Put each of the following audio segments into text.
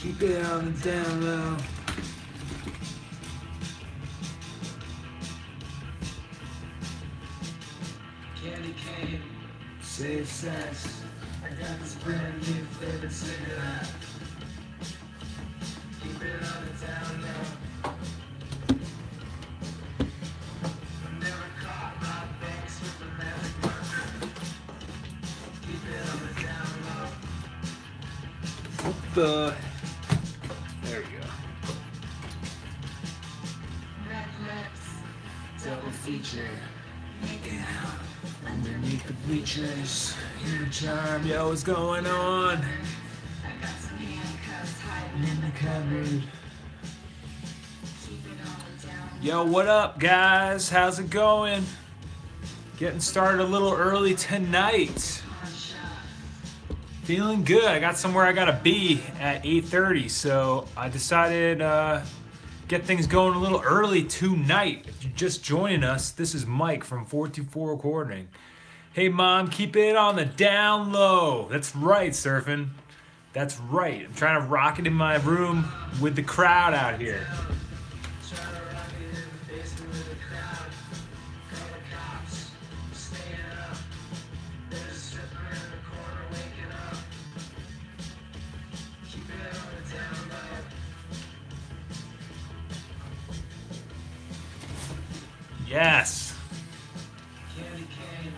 Keep it on the down low. Candy cane, safe sex. I got this brand new flavored cigarette. Keep it on the down low. I never caught my banks with the magic marker. Keep it on the down low. What the? There we go. Red lips, double feature, making out underneath the bleachers. Your charm, yo, what's going on? I got some handcuffs hiding in the cupboard. Yo, what up, guys? How's it going? Getting started a little early tonight. Feeling good. I got somewhere I gotta be at 8:30, so I decided get things going a little early tonight. If you're just joining us, this is Mike from 424 Recording. Hey mom, keep it on the down low. That's right, surfing. That's right. I'm trying to rock it in my room with the crowd out here. Yes. Candy cane,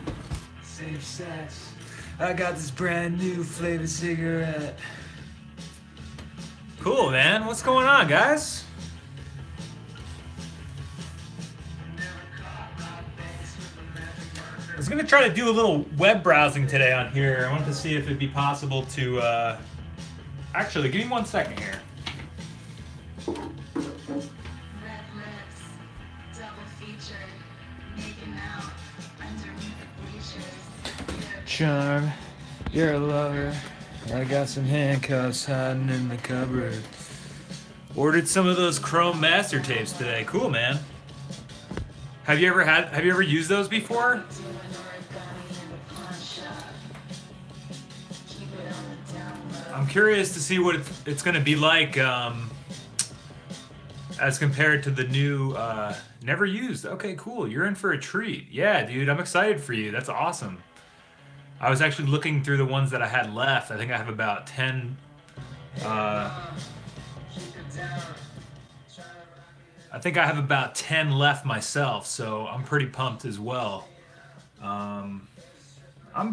safe sex. I got this brand new flavored cigarette. Cool, man. What's going on, guys? I was gonna try to do a little web browsing today on here. I wanted to see if it'd be possible to. Actually, give me 1 second here. Charm, you're a lover. I got some handcuffs hiding in the cupboard. Ordered some of those Chrome master tapes today. Cool, man. Have you ever used those before? I'm curious to see what it's going to be like as compared to the new never used. Okay, cool. You're in for a treat. Yeah, dude, I'm excited for you. That's awesome. I was actually looking through the ones that I had left. I think I have about 10. I think I have about 10 left myself, so I'm pretty pumped as well. I'm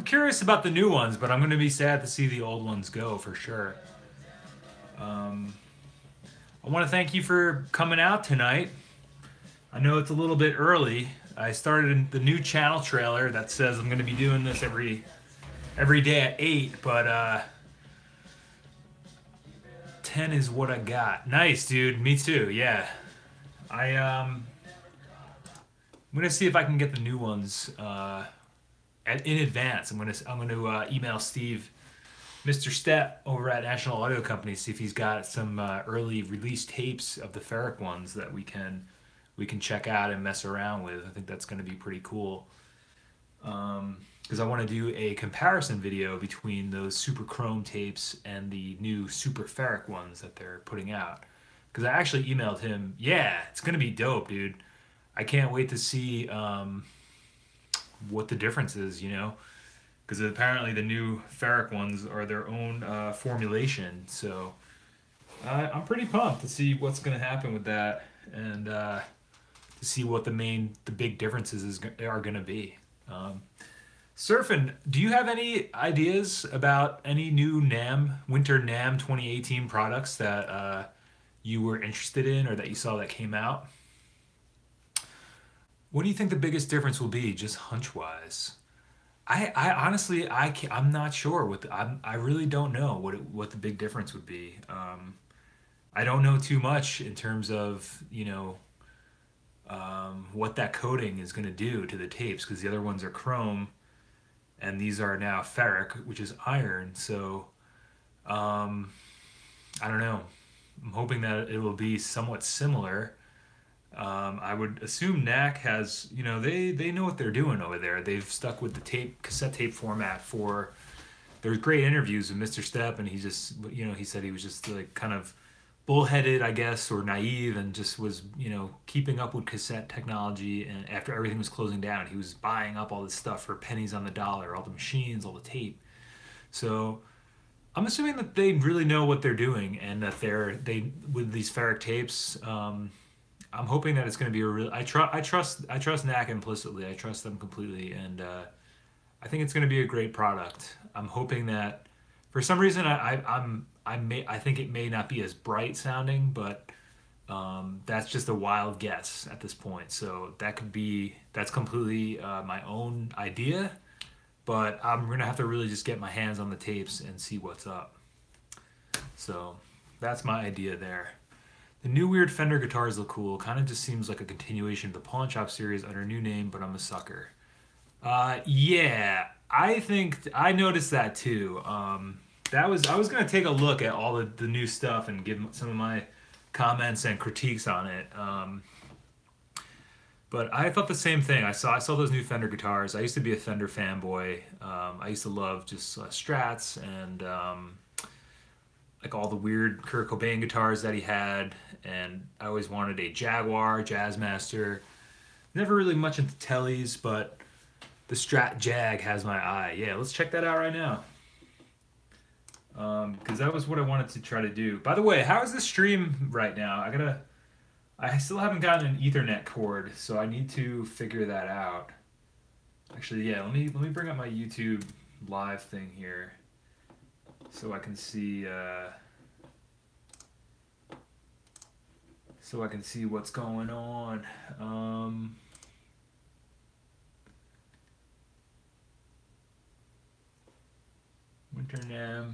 curious about the new ones, but I'm going to be sad to see the old ones go for sure. I want to thank you for coming out tonight. I know it's a little bit early. I started the new channel trailer that says I'm going to be doing this every day at 8, but 10 is what I got. Nice, dude. Me too. Yeah. I'm going to see if I can get the new ones in advance. I'm going to email Steve, Mr. Step over at National Audio Company, see if he's got some early release tapes of the Ferric ones that we can check out and mess around with. I think that's going to be pretty cool. Because I want to do a comparison video between those Super Chrome tapes and the new Super Ferric ones that they're putting out. Because I actually emailed him, yeah, it's going to be dope, dude. I can't wait to see what the difference is, you know? Because apparently the new Ferric ones are their own formulation. So I'm pretty pumped to see what's going to happen with that and to see what the big differences are going to be. Surfing, do you have any ideas about any new NAMM, Winter NAMM 2018 products that you were interested in or that you saw that came out? What do you think the biggest difference will be, just hunch-wise? I honestly, I'm not sure. I really don't know what the big difference would be. I don't know too much in terms of, you know, what that coating is going to do to the tapes, because the other ones are chrome and these are now ferric, which is iron. So I don't know. I'm hoping that it will be somewhat similar. I would assume NAC has, they know what they're doing over there. They've stuck with the cassette tape format for. There's great interviews with Mr. Step, and he just, he said he was just like kind of bullheaded, I guess, or naive, and just was, keeping up with cassette technology. And after everything was closing down, he was buying up all this stuff for pennies on the dollar, all the machines, all the tape. So I'm assuming that they really know what they're doing, and that they with these ferric tapes. I'm hoping that it's going to be a real. I trust NAC implicitly. I trust them completely, and I think it's going to be a great product. I'm hoping that, for some reason, I think it may not be as bright sounding, but that's just a wild guess at this point. So that's completely my own idea, but I'm gonna have to really just get my hands on the tapes and see what's up. So that's my idea there. The new weird Fender guitars look cool. Kind of just seems like a continuation of the Pawn Shop series under a new name, but I'm a sucker. Yeah, I think I noticed that too. I was gonna take a look at all the new stuff and give some of my comments and critiques on it. But I thought the same thing. I saw those new Fender guitars. I used to be a Fender fanboy. I used to love just Strats and like all the weird Kurt Cobain guitars that he had, and I always wanted a Jaguar Jazzmaster. Never really much into Tellys, but the Strat Jag has my eye. Yeah, let's check that out right now. Because that was what I wanted to try to do. By the way, how is the stream right now? I still haven't gotten an Ethernet cord, so I need to figure that out. Actually, yeah, let me bring up my YouTube live thing here, so I can see what's going on. Winter NAMM.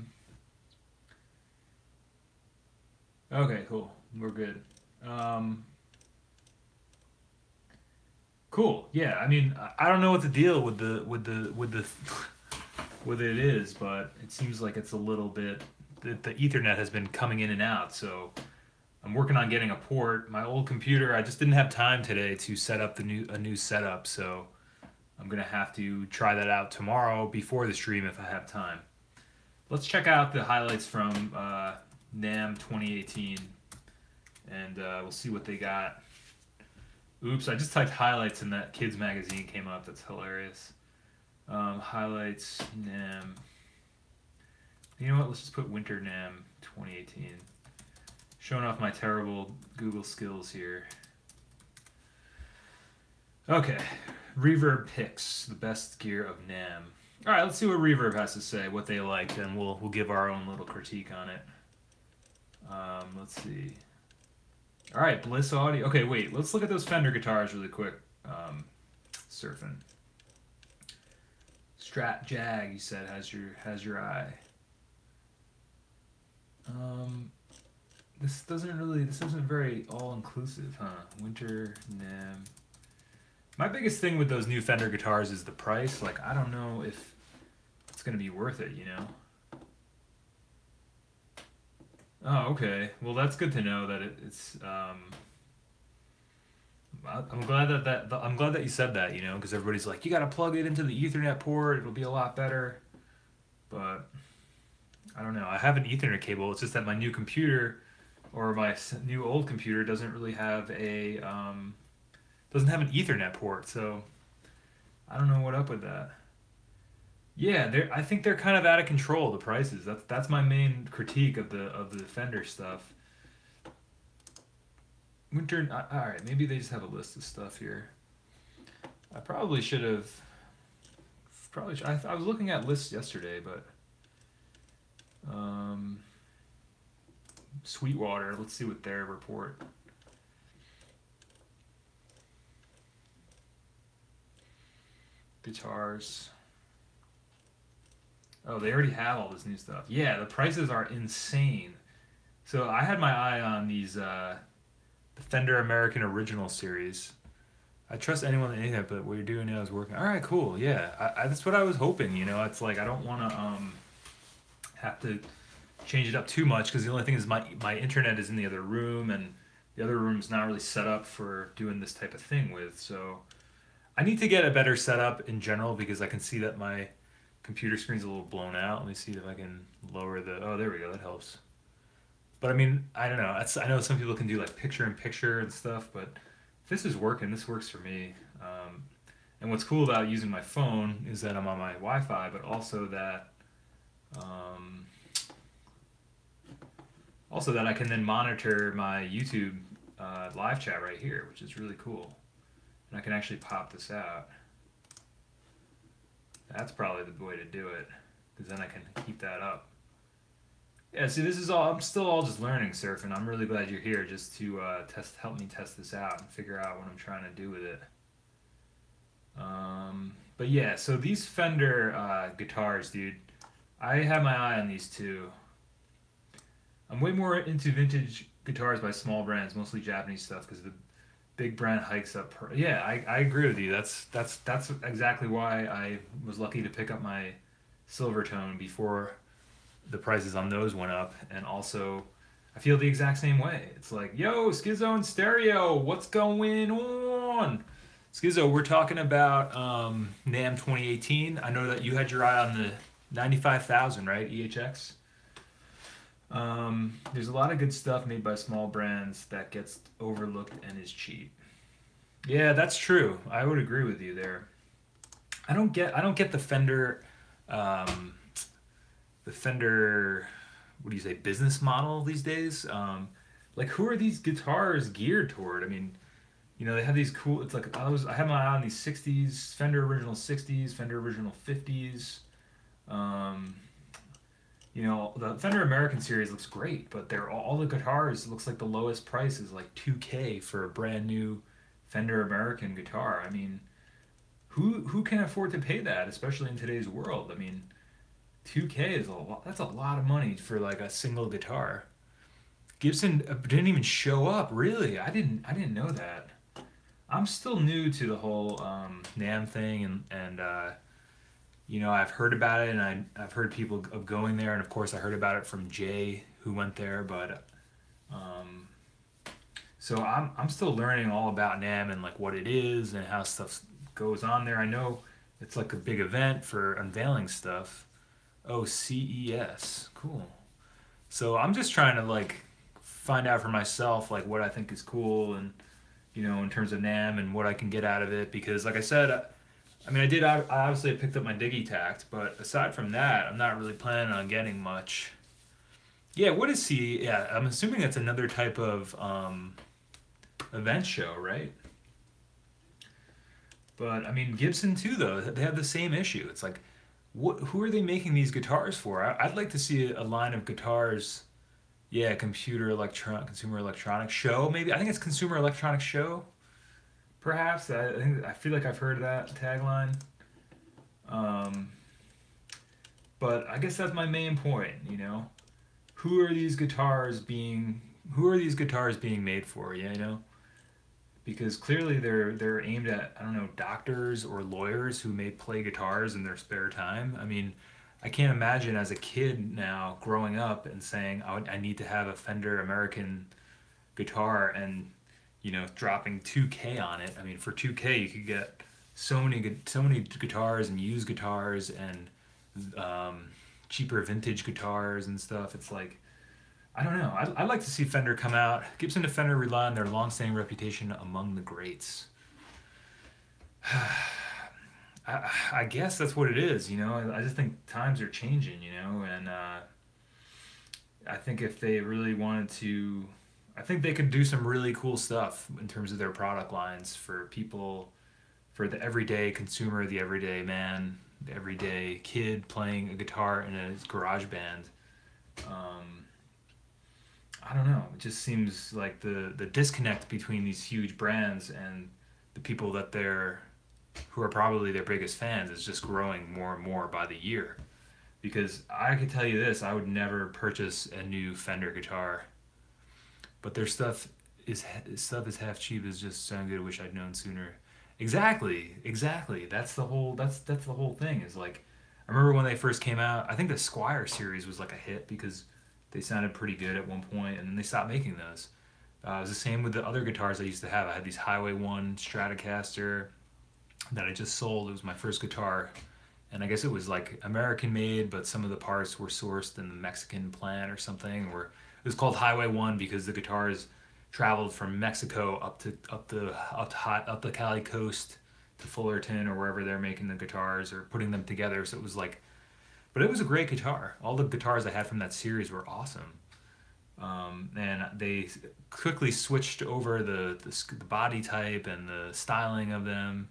Okay, cool. We're good. Um, cool. Yeah. I mean, I don't know what the deal with the with it is, but it seems like it's a little bit. The Ethernet has been coming in and out, so I'm working on getting a port. My old computer, I just didn't have time today to set up a new setup, so I'm gonna have to try that out tomorrow before the stream if I have time. Let's check out the highlights from NAMM 2018, and we'll see what they got. Oops, I just typed highlights and that kids magazine came up. That's hilarious. Highlights NAMM. You know what? Let's just put Winter NAMM 2018. Showing off my terrible Google skills here. Okay, Reverb picks the best gear of NAMM. All right, let's see what Reverb has to say, what they liked, and we'll give our own little critique on it. Let's see. All right, Bliss Audio. Okay, wait. Let's look at those Fender guitars really quick. Surfing. Strat Jag, you said, has your eye. This isn't very all inclusive, huh? Winter NAMM. My biggest thing with those new Fender guitars is the price. Like, I don't know if it's gonna be worth it, you know? Oh, okay. Well, that's good to know that it's. I'm glad I'm glad that you said that, because everybody's like, you got to plug it into the Ethernet port. It'll be a lot better. But I don't know. I have an Ethernet cable. It's just that my new computer, or my new old computer, doesn't really have doesn't have an Ethernet port. So I don't know what up with that. Yeah, I think they're kind of out of control. The prices. That's my main critique of the Fender stuff. Winter. All right, maybe they just have a list of stuff here. I probably should have. I was looking at lists yesterday, but Sweetwater. Let's see what their report. Guitars. Oh, they already have all this new stuff. Yeah, the prices are insane. So I had my eye on these the Fender American Original series. I trust anyone that anything, but what you're doing now is working. All right, cool. Yeah, that's what I was hoping. It's like I don't want to have to change it up too much because the only thing is my internet is in the other room, and the other room's not really set up for doing this type of thing with. So I need to get a better setup in general because I can see that my computer screen's a little blown out. Let me see if I can lower the. Oh, there we go. That helps. But I mean, I don't know. I know some people can do like picture in picture and stuff, but if this is working, this works for me. And what's cool about using my phone is that I'm on my Wi-Fi, but um, also that I can then monitor my YouTube live chat right here, which is really cool. And I can actually pop this out. That's probably the way to do it, because then I can keep that up. Yeah, see, this is all. I'm still all just learning surf, and I'm really glad you're here just to help me test this out and figure out what I'm trying to do with it. But yeah, so these Fender guitars, dude, I have my eye on these two. I'm way more into vintage guitars by small brands, mostly Japanese stuff, because the big brand hikes up. Yeah, I agree with you. That's exactly why I was lucky to pick up my Silvertone before the prices on those went up, and also I feel the exact same way. It's like, yo, Schizo and Stereo, what's going on? Schizo, we're talking about NAMM 2018. I know that you had your eye on the 95,000, right? EHX. There's a lot of good stuff made by small brands that gets overlooked and is cheap. Yeah, that's true. I would agree with you there. I don't get um, the Fender, what do you say, business model these days. Like, who are these guitars geared toward? I mean, they have these cool. It's like I have my eye on these '60s Fender original '60s, Fender original '50s. Um, the Fender American series looks great, but they're all the guitars looks like the lowest price is like 2K for a brand new Fender American guitar. I mean, who can afford to pay that, especially in today's world? I mean, 2K is a lot. That's a lot of money for like a single guitar. Gibson didn't even show up. Really, I didn't know that. I'm still new to the whole NAMM thing, and I've heard about it, and I've heard people of going there, and of course I heard about it from Jay who went there, but um, so I'm still learning all about NAMM and like what it is and how stuff goes on there. I know it's like a big event for unveiling stuff. Oh, CES, cool. So I'm just trying to like find out for myself like what I think is cool and in terms of NAMM and what I can get out of it because like I said, I mean I obviously picked up my Digitakt, but aside from that, I'm not really planning on getting much. Yeah, what is CE? Yeah, I'm assuming that's another type of event show, right? But I mean Gibson too though, they have the same issue. It's like who are they making these guitars for? I'd like to see a line of guitars. Yeah, consumer electronics show. Maybe I think it's consumer electronics show. Perhaps I feel like I've heard that tagline. Um, but I guess that's my main point. Who are these guitars being? Who are these guitars being made for? Yeah, because clearly they're aimed at I don't know doctors or lawyers who may play guitars in their spare time. I mean, I can't imagine as a kid now growing up and saying I need to have a Fender American guitar and dropping 2K on it. I mean, for 2K you could get so many guitars and used guitars and cheaper vintage guitars and stuff. It's like I don't know. I'd like to see Fender come out. Gibson and Fender rely on their long-standing reputation among the greats. I guess that's what it is. I just think times are changing. And I think if they really wanted to, I think they could do some really cool stuff in terms of their product lines for people, for the everyday consumer, the everyday man, the everyday kid playing a guitar in a garage band. Um, I don't know. It just seems like the disconnect between these huge brands and the people who are probably their biggest fans is just growing more and more by the year. Because I could tell you this, I would never purchase a new Fender guitar, but their stuff is half cheap. Is just sound good. Wish I'd known sooner. Exactly, exactly. That's the whole thing. Is like, I remember when they first came out. I think the Squire series was like a hit because they sounded pretty good at one point, and then they stopped making those. It was the same with the other guitars I used to have. I had these Highway 1 Stratocaster that I just sold. It was my first guitar. And I guess it was like American made, but some of the parts were sourced in the Mexican plant or something. Or it was called Highway 1 because the guitars traveled from Mexico up the Cali coast to Fullerton or wherever they're making the guitars or putting them together. So it was like, but it was a great guitar. All the guitars I had from that series were awesome. And they quickly switched over the body type and the styling of them.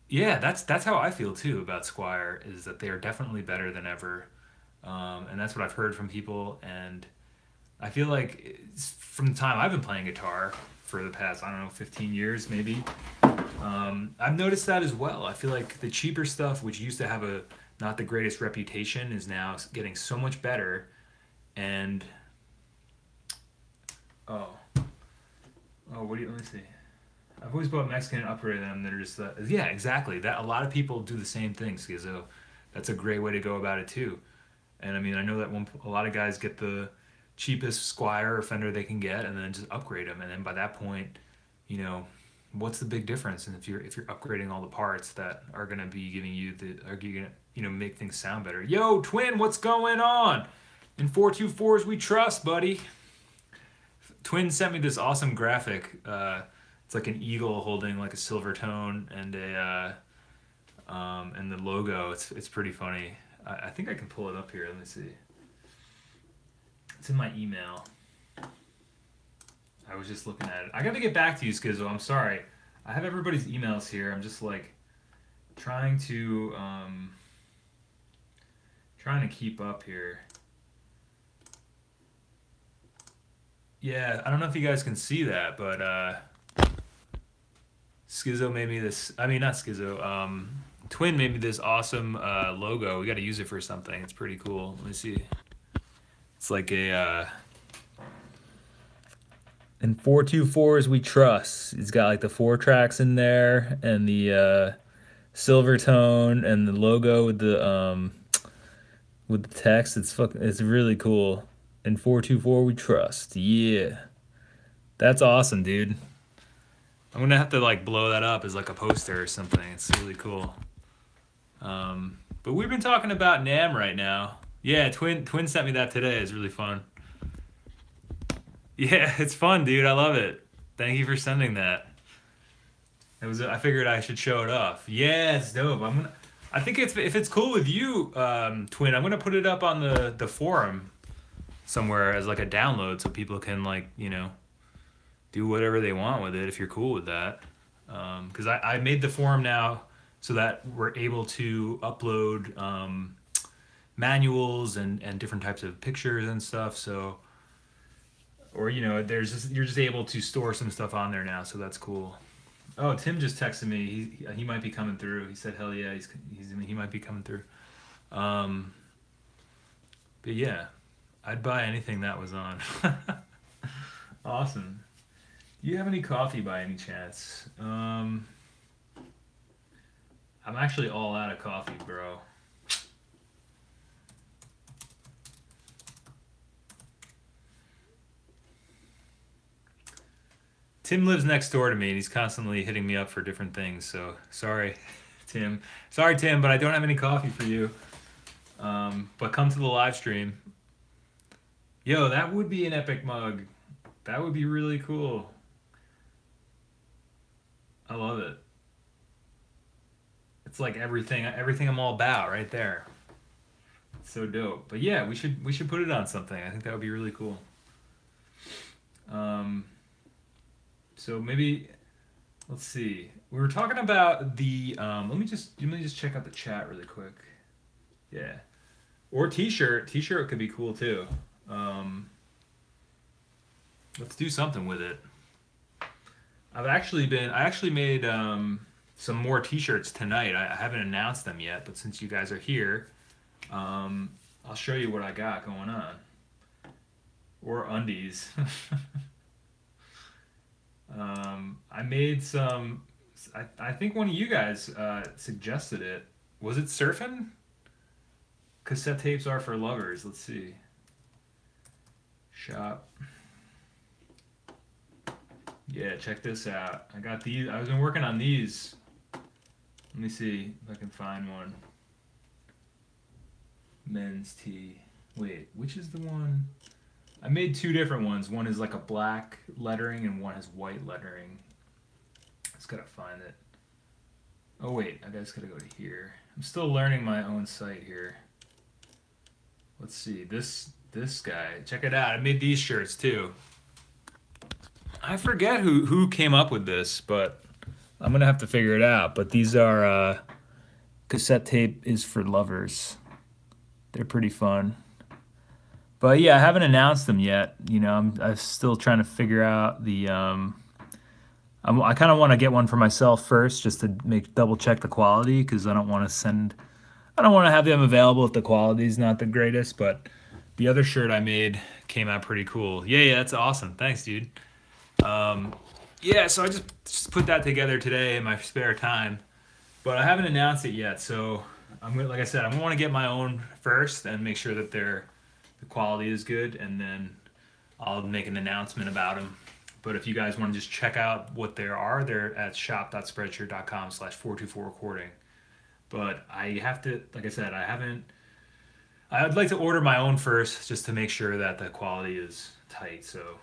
Yeah, that's how I feel too about Squire, is that they are definitely better than ever, and that's what I've heard from people. And I feel like from the time I've been playing guitar for the past, I don't know, 15 years maybe, I've noticed that as well. I feel like the cheaper stuff, which used to have a not the greatest reputation, is now getting so much better. And oh, what do you let me see? I've always bought Mexican and upgraded them. They're just yeah, exactly. That a lot of people do the same thing, Schizo. That's a great way to go about it too. And I mean, I know that a lot of guys get the cheapest Squire or Fender they can get, and then just upgrade them. And then by that point, you know, what's the big difference? And if you're upgrading all the parts that are gonna be giving you are gonna make things sound better. Yo, Twin, what's going on? In 424s we trust, buddy. Twin sent me this awesome graphic. It's like an eagle holding like a silver tone and and the logo. It's pretty funny. I think I can pull it up here. Let me see. It's in my email. I was just looking at it. I got to get back to you, Skizzo. I'm sorry. I have everybody's emails here. I'm just like trying to keep up here. Yeah, I don't know if you guys can see that, but Skizzo made me this. I mean, not Skizzo. Twin made me this awesome logo. We got to use it for something. It's pretty cool. Let me see. It's like a. In 424s we trust. It's got like the 4 tracks in there and the silver tone and the logo with the text. It's really cool. In 424 we trust. Yeah. That's awesome, dude. I'm gonna have to like blow that up as like a poster or something. It's really cool. But we've been talking about NAMM right now. Yeah, Twin sent me that today. It's really fun. Yeah, it's fun, dude. I love it. Thank you for sending that. I figured I should show it off. Yeah, it's dope. I think if it's cool with you, Twin, I'm gonna put it up on the forum somewhere as like a download so people can like do whatever they want with it if you're cool with that. Because I made the forum now so that we're able to upload manuals and different types of pictures and stuff. So, or you're just able to store some stuff on there now. So that's cool. Oh, Tim just texted me. He might be coming through. He said, "Hell yeah, he might be coming through." But yeah, I'd buy anything that was on. Awesome. Do you have any coffee by any chance? I'm actually all out of coffee, bro. Tim lives next door to me and he's constantly hitting me up for different things, so sorry, Tim. Sorry, Tim, but I don't have any coffee for you. But come to the live stream. Yo, that would be an epic mug. That would be really cool. I love it. It's like everything I'm all about right there. It's so dope. But yeah, we should put it on something. I think that would be really cool. So maybe let's see. We were talking about the let me just check out the chat really quick. Yeah. Or t-shirt. T-shirt could be cool too. Let's do something with it. I actually made some more t-shirts tonight. I haven't announced them yet, but since you guys are here, I'll show you what I got going on. Or undies. I made some. I think one of you guys suggested it. Was it surfing? Cassette tapes are for lovers. Let's see. Shop. Yeah, check this out. I got these. I was been working on these. Let me see if I can find one. Men's tee. Wait, which is the one? I made two different ones. One is like a black lettering and one has white lettering. Just gotta find it. Oh wait, I just gotta go to here. I'm still learning my own site here. Let's see, this guy. Check it out. I made these shirts too. I forget who came up with this, but I'm gonna have to figure it out. But these are cassette tape is for lovers. They're pretty fun. But yeah, I haven't announced them yet. You know, I'm still trying to figure out the. I kind of want to get one for myself first, just to double check the quality, because I don't want to send. I don't want to have them available if the quality is not the greatest. But the other shirt I made came out pretty cool. Yeah, that's awesome. Thanks, dude. Yeah, so I just put that together today in my spare time, but I haven't announced it yet. So I'm gonna, like I said, I'm gonna want to get my own first and make sure that the quality is good, and then I'll make an announcement about them. But if you guys want to just check out what they are, they're at shop.spreadshirt.com/424recording. But I have to, like I said, I'd like to order my own first just to make sure that the quality is tight. So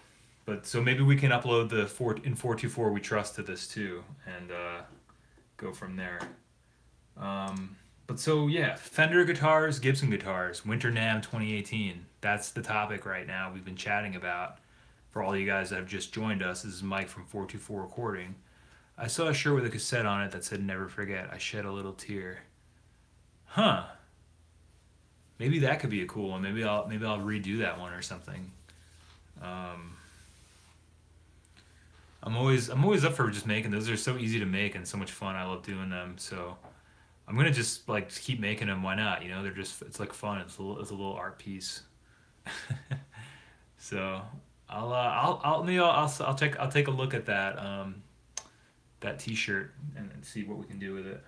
maybe we can upload the 424 we trust to this too, and go from there. But so yeah, Fender guitars, Gibson guitars, Winter NAMM 2018. That's the topic right now we've been chatting about. For all you guys that have just joined us, this is Mike from 424 Recording. I saw a shirt with a cassette on it that said "Never Forget." I shed a little tear. Huh? Maybe that could be a cool one. Maybe I'll redo that one or something. Um, I'm always up for just making those. Are so easy to make and so much fun. I love doing them. So I'm gonna just like keep making them. Why not? You know, it's like fun. It's a little art piece. So I'll take a look at that T-shirt and see what we can do with it.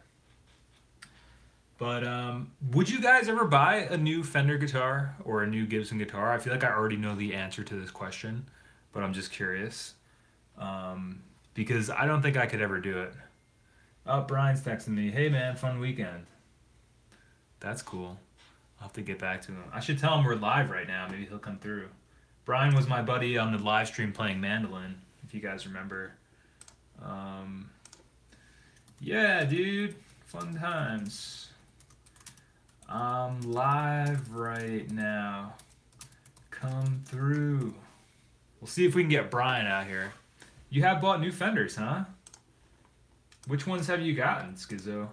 But would you guys ever buy a new Fender guitar or a new Gibson guitar? I feel like I already know the answer to this question, but I'm just curious, because I don't think I could ever do it. Oh, Brian's texting me. Hey man, fun weekend. That's cool. I'll have to get back to him. I should tell him we're live right now. Maybe he'll come through. Brian was my buddy on the live stream playing mandolin, if you guys remember. Um, yeah, dude. Fun times. I'm live right now. Come through. We'll see if we can get Brian out here. You have bought new Fenders, huh? Which ones have you gotten, Schizo?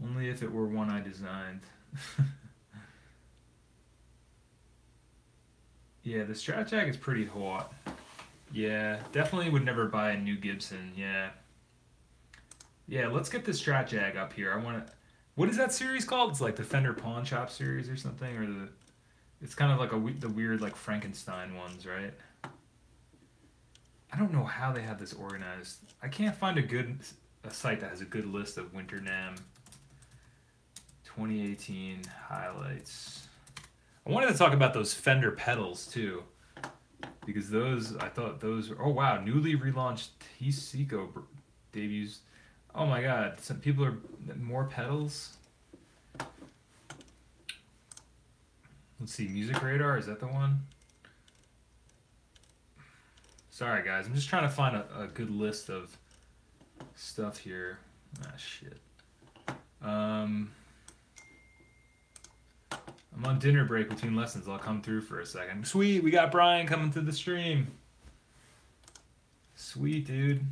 Only if it were one I designed. Yeah, the Strat Jack is pretty hot. Yeah, definitely would never buy a new Gibson. Yeah. Yeah, let's get the Strat Jag up here. I want to. What is that series called? It's like the Fender Pawn Shop series or something, or the. It's kind of like the weird like Frankenstein ones, right? I don't know how they have this organized. I can't find a site that has a good list of Winter NAMM 2018 highlights. I wanted to talk about those Fender pedals too, because I thought those. Oh wow, newly relaunched T-Seco debuts. Oh my God, some people are more pedals. Let's see, Music Radar, is that the one? Sorry guys, I'm just trying to find a good list of stuff here. Ah shit. I'm on dinner break between lessons. I'll come through for a second. Sweet, we got Brian coming to the stream. Sweet, dude.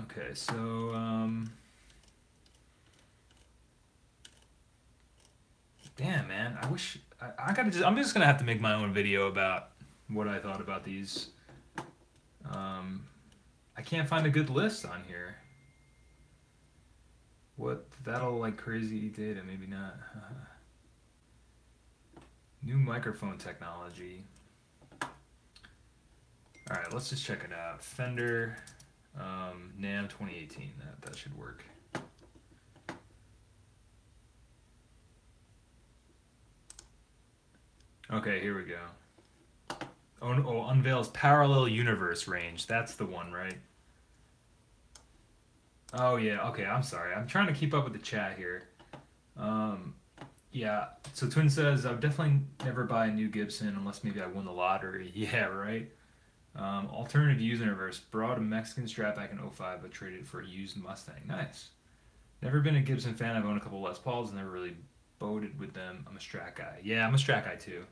Okay, so damn man, I wish I'm just gonna have to make my own video about what I thought about these. I can't find a good list on here. What, that'll like crazy data, maybe not. New microphone technology. All right, let's just check it out. Fender NAMM 2018. That should work. Okay, here we go. Oh, unveils parallel universe range. That's the one, right? Oh yeah. Okay. I'm sorry. I'm trying to keep up with the chat here. Um, yeah. So Twin says I would definitely never buy a new Gibson unless maybe I won the lottery. Yeah. Right. Alternative use universe. Brought a Mexican Strat back in '05, but traded it for a used Mustang. Nice. Never been a Gibson fan. I've owned a couple Les Pauls. Never really boated with them. I'm a Strat guy. Yeah, I'm a Strat guy too.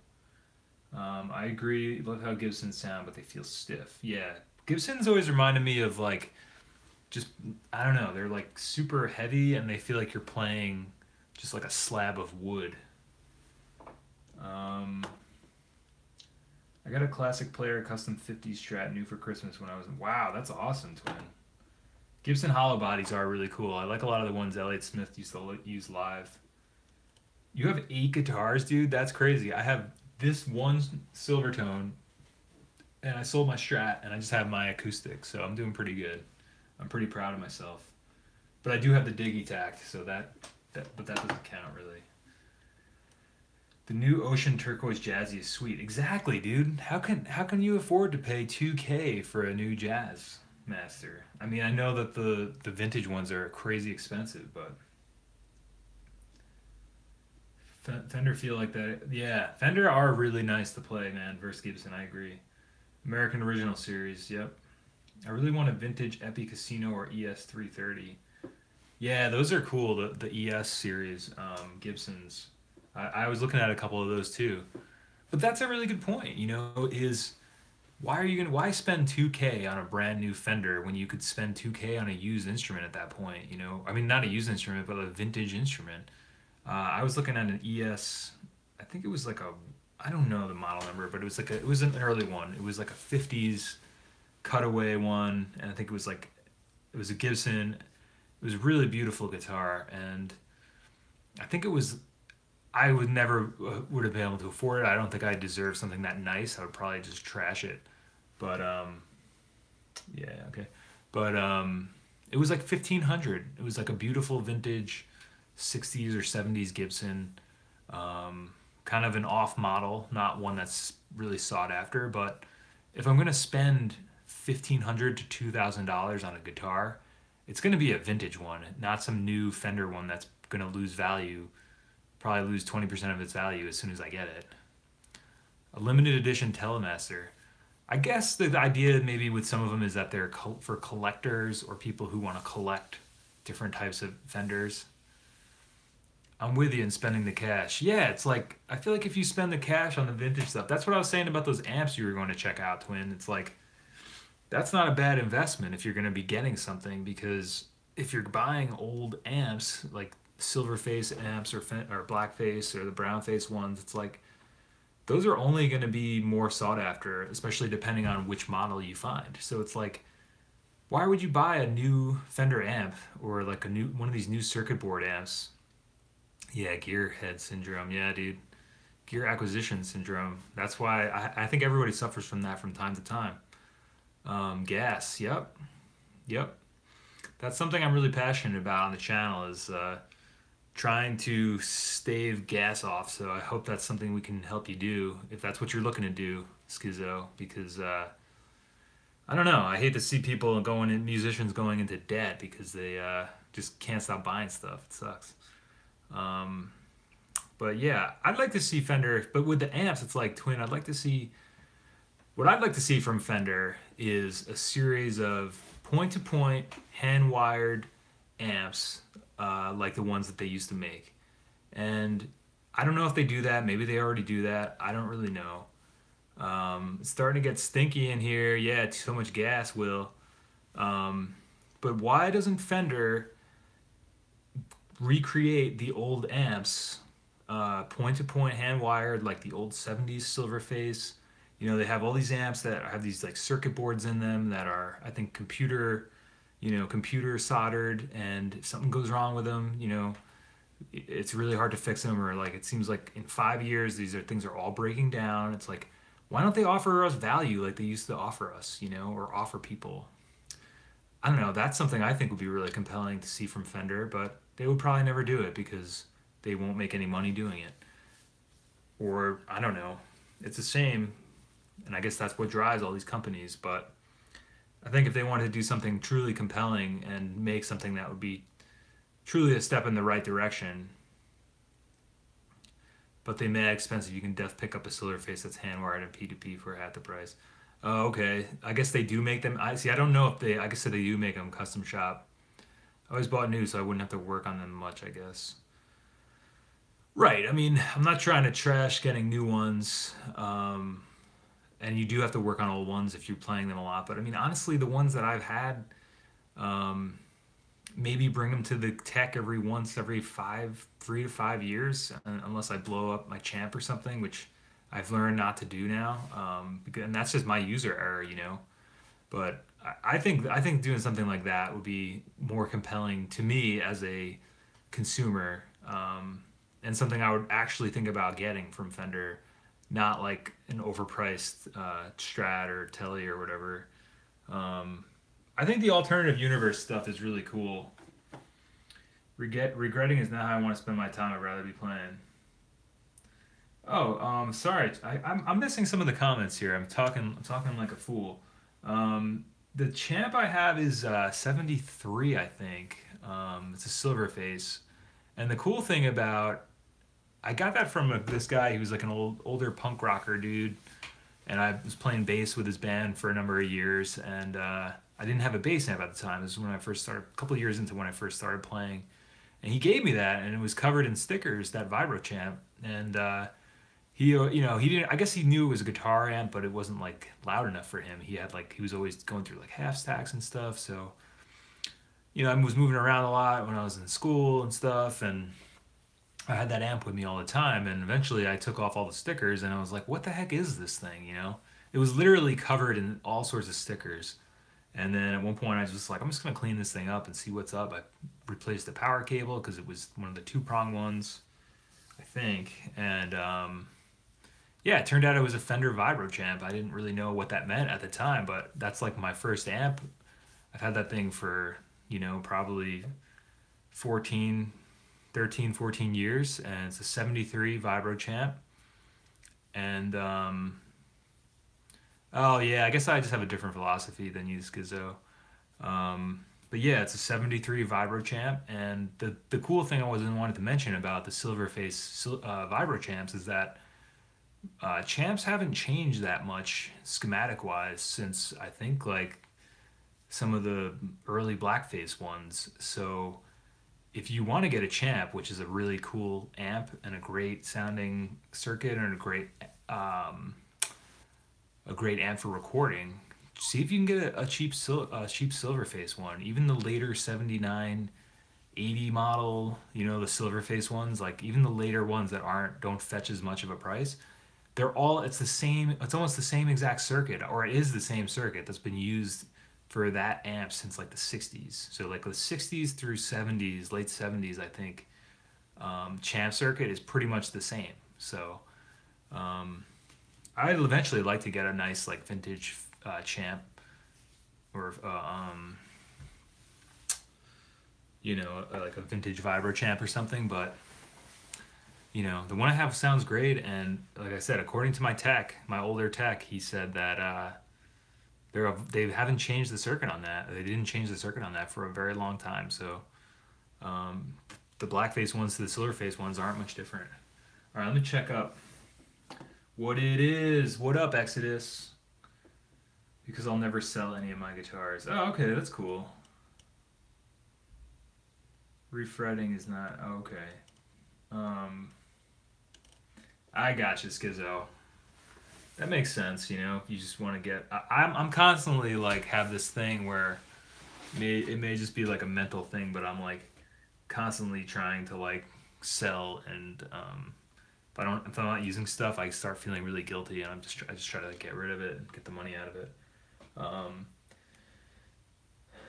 I agree. Love how Gibsons sound, but they feel stiff. Yeah, Gibsons always reminded me of like just I don't know. They're like super heavy, and they feel like you're playing just like a slab of wood. Um, I got a classic player custom 50s Strat new for Christmas when I was. Wow, that's awesome, Twin. Gibson hollow bodies are really cool. I like a lot of the ones Elliott Smith used to use live. You have 8 guitars, dude. That's crazy. I have this one Silvertone, and I sold my Strat, and I just have my acoustic, so I'm doing pretty good. I'm pretty proud of myself. But I do have the Digitakt, so but that doesn't count really. The new Ocean Turquoise Jazzy is sweet. Exactly, dude. How can you afford to pay 2K for a new Jazz Master? I mean, I know that the vintage ones are crazy expensive, but Fender feel like that. Yeah, Fender are really nice to play, man. Versus Gibson, I agree. American Original Series, yep. I really want a vintage Epi Casino or ES 330. Yeah, those are cool. The ES series, Gibsons. I was looking at a couple of those too. But that's a really good point. Is why spend 2K on a brand new Fender when you could spend 2K on a used instrument at that point? I mean, not a used instrument, but a vintage instrument. I was looking at an ES. I think it was like a. I don't know the model number, but it was an early one. It was like a '50s cutaway one, and I think it was a Gibson. It was a really beautiful guitar, and I think it was. I would never would have been able to afford it. I don't think I deserve something that nice. I would probably just trash it. But yeah, okay. But it was like 1,500. It was like a beautiful vintage '60s or '70s Gibson. Kind of an off model, not one that's really sought after. But if I'm gonna spend 1,500 to $2,000 on a guitar, it's gonna be a vintage one, not some new Fender one that's gonna lose value. Probably lose 20% of its value as soon as I get it. A limited edition Telemaster. I guess the idea maybe with some of them is that they're for collectors or people who want to collect different types of Fenders. I'm with you in spending the cash. Yeah, it's like I feel like if you spend the cash on the vintage stuff, that's what I was saying about those amps you were going to check out, Twin. It's like that's not a bad investment if you're going to be getting something because if you're buying old amps like Silverface amps or Blackface or the Brownface ones, it's like those are only going to be more sought after, especially depending on which model you find. So it's like, why would you buy a new Fender amp or like a new one of these new circuit board amps? Yeah, gearhead syndrome. Yeah, dude. Gear acquisition syndrome. That's why I think everybody suffers from that from time to time. Gas. Yep. Yep. That's something I'm really passionate about on the channel is trying to stave gas off. So I hope that's something we can help you do if that's what you're looking to do, Schizo. Because I don't know. I hate to see people musicians going into debt because they just can't stop buying stuff. It sucks. Um, but yeah, I'd like to see Fender. But with the amps, it's like Twin. What I'd like to see from Fender is a series of point-to-point hand-wired amps like the ones that they used to make. And I don't know if they do that. Maybe they already do that. I don't really know. It's starting to get stinky in here. Yeah, it's so much gas, Will. But why doesn't Fender recreate the old amps point to point hand wired like the old '70s Silverface? They have all these amps that have these like circuit boards in them that are, I think, computer soldered, and if something goes wrong with them, it's really hard to fix them, or like it seems like in 5 years things are all breaking down. It's like, why don't they offer us value like they used to offer us, or offer people? I don't know. That's something I think would be really compelling to see from Fender, but they would probably never do it because they won't make any money doing it. Or I don't know. It's a shame. and I guess that's what drives all these companies. But I think if they wanted to do something truly compelling and make something that would be truly a step in the right direction, but they made it expensive, you can pick up a Silverface that's hand wired and P2P for half the price. Oh, okay. I guess they do make them. I see. I don't know if they. I guess they do make them custom shop. I always bought new, so I wouldn't have to work on them much, I guess. Right. I mean, I'm not trying to trash getting new ones. And you do have to work on old ones if you're playing them a lot. But I mean, honestly, the ones that I've had, um, maybe bring them to the tech every 3 to 5 years, unless I blow up my champ or something, which I've learned not to do now. And that's just my user error. But I think doing something like that would be more compelling to me as a consumer, and something I would actually think about getting from Fender, not like an overpriced Strat or Tele or whatever. Um, I think the alternative universe stuff is really cool. Regretting is not how I want to spend my time. I'd rather be playing. Oh, sorry. I'm missing some of the comments here. I'm talking like a fool. The champ I have is 73, I think. It's a Silverface. And the cool thing about I got that from this guy who was like an older punk rocker dude, and I was playing bass with his band for a number of years, and I didn't have a bass amp at the time. This is when I first started, a couple of years into when I first started playing, and he gave me that, and it was covered in stickers, that Vibro champ, and he didn't. I guess he knew it was a guitar amp, but it wasn't like loud enough for him. He was always going through like half stacks and stuff, so I was moving around a lot when I was in school and stuff, and I had that amp with me all the time, and eventually I took off all the stickers, and I was like, "What the heck is this thing?" It was literally covered in all sorts of stickers. And then at one point, I was just like, "I'm just gonna clean this thing up and see what's up." I replaced the power cable because it was one of the two-prong ones, I think, and yeah, it turned out it was a Fender Vibro champ. I didn't really know what that meant at the time, but that's like my first amp. I've had that thing for probably 14, 13, 14 years, and it's a 73 Vibro champ. And oh yeah, I guess I just have a different philosophy than you, Schizo. But yeah, it's a 73 Vibro champ, and the cool thing I wasn't wanted to mention about the Vibro champs is that champs haven't changed that much schematic wise since I think like some of the early Blackface ones. So if you want to get a champ, which is a really cool amp and a great sounding circuit and um, a great amp for recording, see if you can get a cheap Silverface one. Even the later 79, 80 model, the Silverface ones, like even the later ones that aren't don't fetch as much of a price. It's the same. It's almost the same exact circuit, or it is the same circuit that's been used for that amp since like the 60s. So like the 60s through 70s, late 70s, I think, champ circuit is pretty much the same. So um, I'd eventually like to get a nice like vintage champ, or like a vintage vibro champ or something. But the one I have sounds great, and like I said, according to my older tech, he said that they haven't changed the circuit on that. They didn't change the circuit on that for a very long time. So um, the Blackface ones to the Silverface ones aren't much different. All right, let me check up what it is. What up, Exodus? Because I'll never sell any of my guitars. Oh, okay, that's cool. Refretting is not okay. Um, I got you, Skizzo. That makes sense. You just want to get. I'm constantly like have this thing where it may just be like a mental thing, but I'm like constantly trying to like sell, and if I'm not using stuff, I start feeling really guilty, and I just try to like, get rid of it and get the money out of it. Um,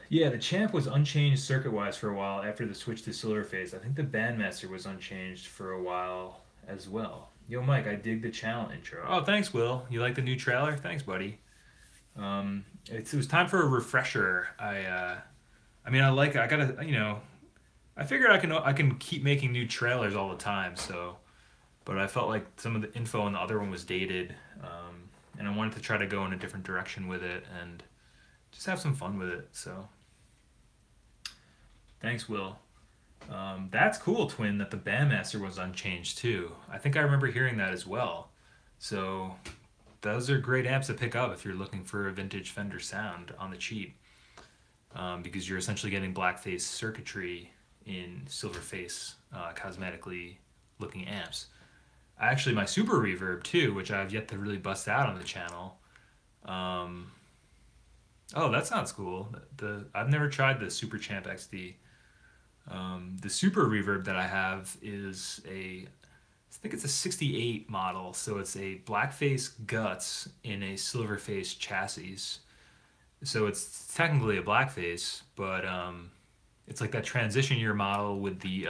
yeah, the Champ was unchanged circuit wise for a while after the switch to Silverface. I think the Bandmaster was unchanged for a while as well. Yo, Mike, I dig the channel intro. Oh, thanks, Will. You like the new trailer? Thanks, buddy. It was time for a refresher. I mean, I gotta, I figured I can keep making new trailers all the time. So, but I felt like some of the info on the other one was dated. and I wanted to try to go in a different direction with it and just have some fun with it. So thanks, Will. That's cool, Twin, that the Bandmaster was unchanged too. I think I remember hearing that as well. So those are great amps to pick up if you're looking for a vintage Fender sound on the cheap, because you're essentially getting Blackface circuitry in Silverface cosmetically looking amps. Actually, my Super Reverb too, which I've yet to really bust out on the channel. Um, oh, that sounds cool. I've never tried the Super Champ XD. The Super Reverb that I have is I think it's a 68 model, so it's a Blackface guts in a Silverface chassis. So it's technically a Blackface, but it's like that transition year model with the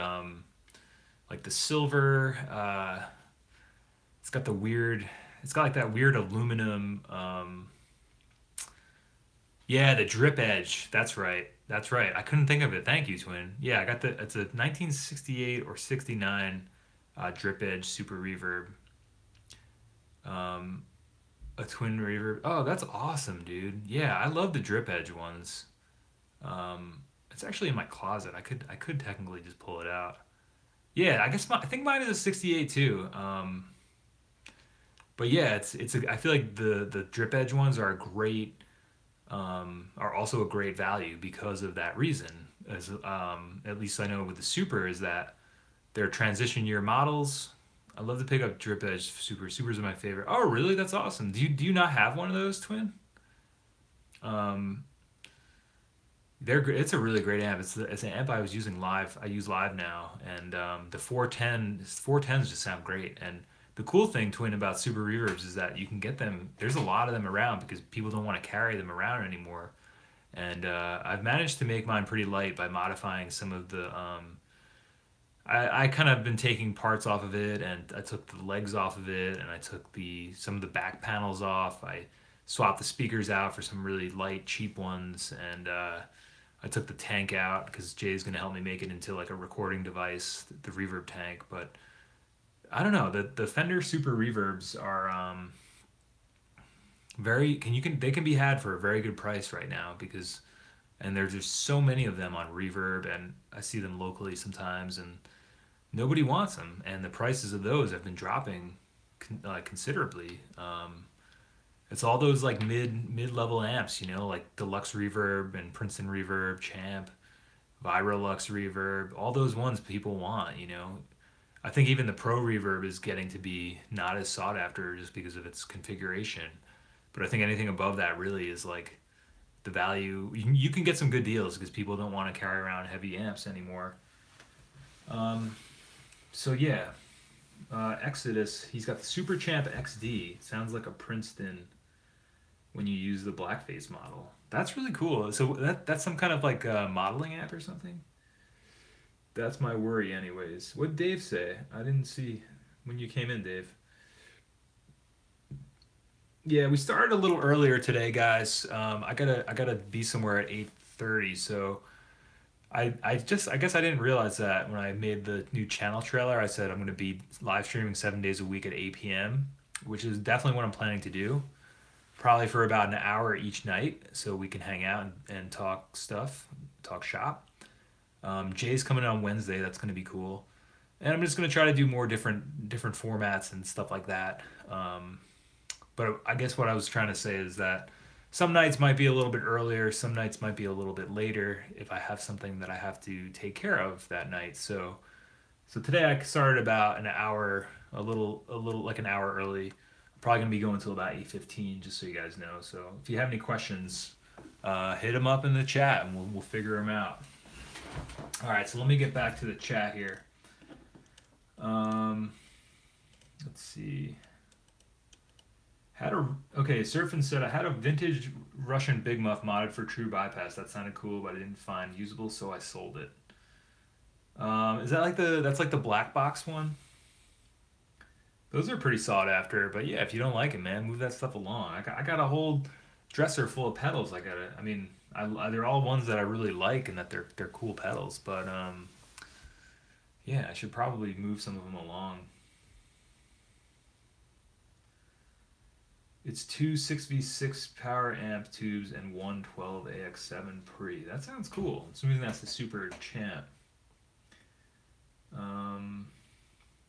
like the silver. It's got the weird. It's got like that weird aluminum. Yeah, the drip edge. That's right. That's right. I couldn't think of it. Thank you, Twin. Yeah, I got the. It's a 1968 or 69 drip edge super reverb. Um, a twin reverb. Oh, that's awesome, dude. Yeah, I love the drip edge ones. It's actually in my closet. I could technically just pull it out. Yeah, I think mine is a 68 too. But yeah, I feel like the drip edge ones are are also a great value because of that reason. As at least I know with the Super is that they're transition year models. I love to pick up drip edge Super. Supers are my favorite. Oh, really? That's awesome. Do you not have one of those, Twin? Um, It's a really great amp. It's an amp I was using live. I use live now, and the 410s just sound great. And the cool thing, Twin, about Super Reverbs is that you can get them. There's a lot of them around because people don't want to carry them around anymore. And I've managed to make mine pretty light by modifying some of the. I kind of been taking parts off of it, and I took the legs off of it, and I took the some of the back panels off. I swapped the speakers out for some really light, cheap ones, and I took the tank out because Jay's gonna help me make it into like a recording device, the reverb tank. But I don't know. The Fender Super Reverbs are very can you can they can be had for a very good price right now because and there's just so many of them on Reverb and I see them locally sometimes and nobody wants them and the prices of those have been dropping considerably. It's all those like mid level amps, like Deluxe Reverb and Princeton Reverb, Champ, Virolux Reverb, all those ones people want. I think even the Pro Reverb is getting to be not as sought after just because of its configuration. But I think anything above that really is like the value. You can get some good deals because people don't want to carry around heavy amps anymore. Um, so yeah, Exodus, he's got the Super Champ XD. Sounds like a Princeton when you use the blackface model. That's really cool. So that's some kind of like modeling app or something. That's my worry, anyways. What did Dave say? I didn't see when you came in, Dave. Yeah, we started a little earlier today, guys. I gotta be somewhere at 8:30. So I guess I didn't realize that when I made the new channel trailer. I said I'm gonna be live streaming 7 days a week at 8 p.m., which is definitely what I'm planning to do. Probably for about an hour each night, so we can hang out and talk stuff, talk shop. Jay's coming on Wednesday. That's going to be cool, and I'm just going to try to do more different formats and stuff like that. But I guess what I was trying to say is that some nights might be a little bit earlier, some nights might be a little bit later if I have something that I have to take care of that night. So today I started about an hour, a little like an hour early. I'm probably gonna be going until about 8:15, just so you guys know. So if you have any questions, hit them up in the chat and we'll figure them out. All right, so let me get back to the chat here. Um, let's see. Surfin said I had a vintage Russian Big Muff modded for True Bypass. That sounded cool, but I didn't find usable, so I sold it. Is that like that's like the black box one? Those are pretty sought after, but yeah, if you don't like it, man, move that stuff along. I got a whole dresser full of pedals. I mean, they're all ones that I really like and that they're cool pedals, but yeah, I should probably move some of them along. It's two 6v6 power amp tubes and one 12AX7 pre. That sounds cool. Assuming that's the Super Champ. Um,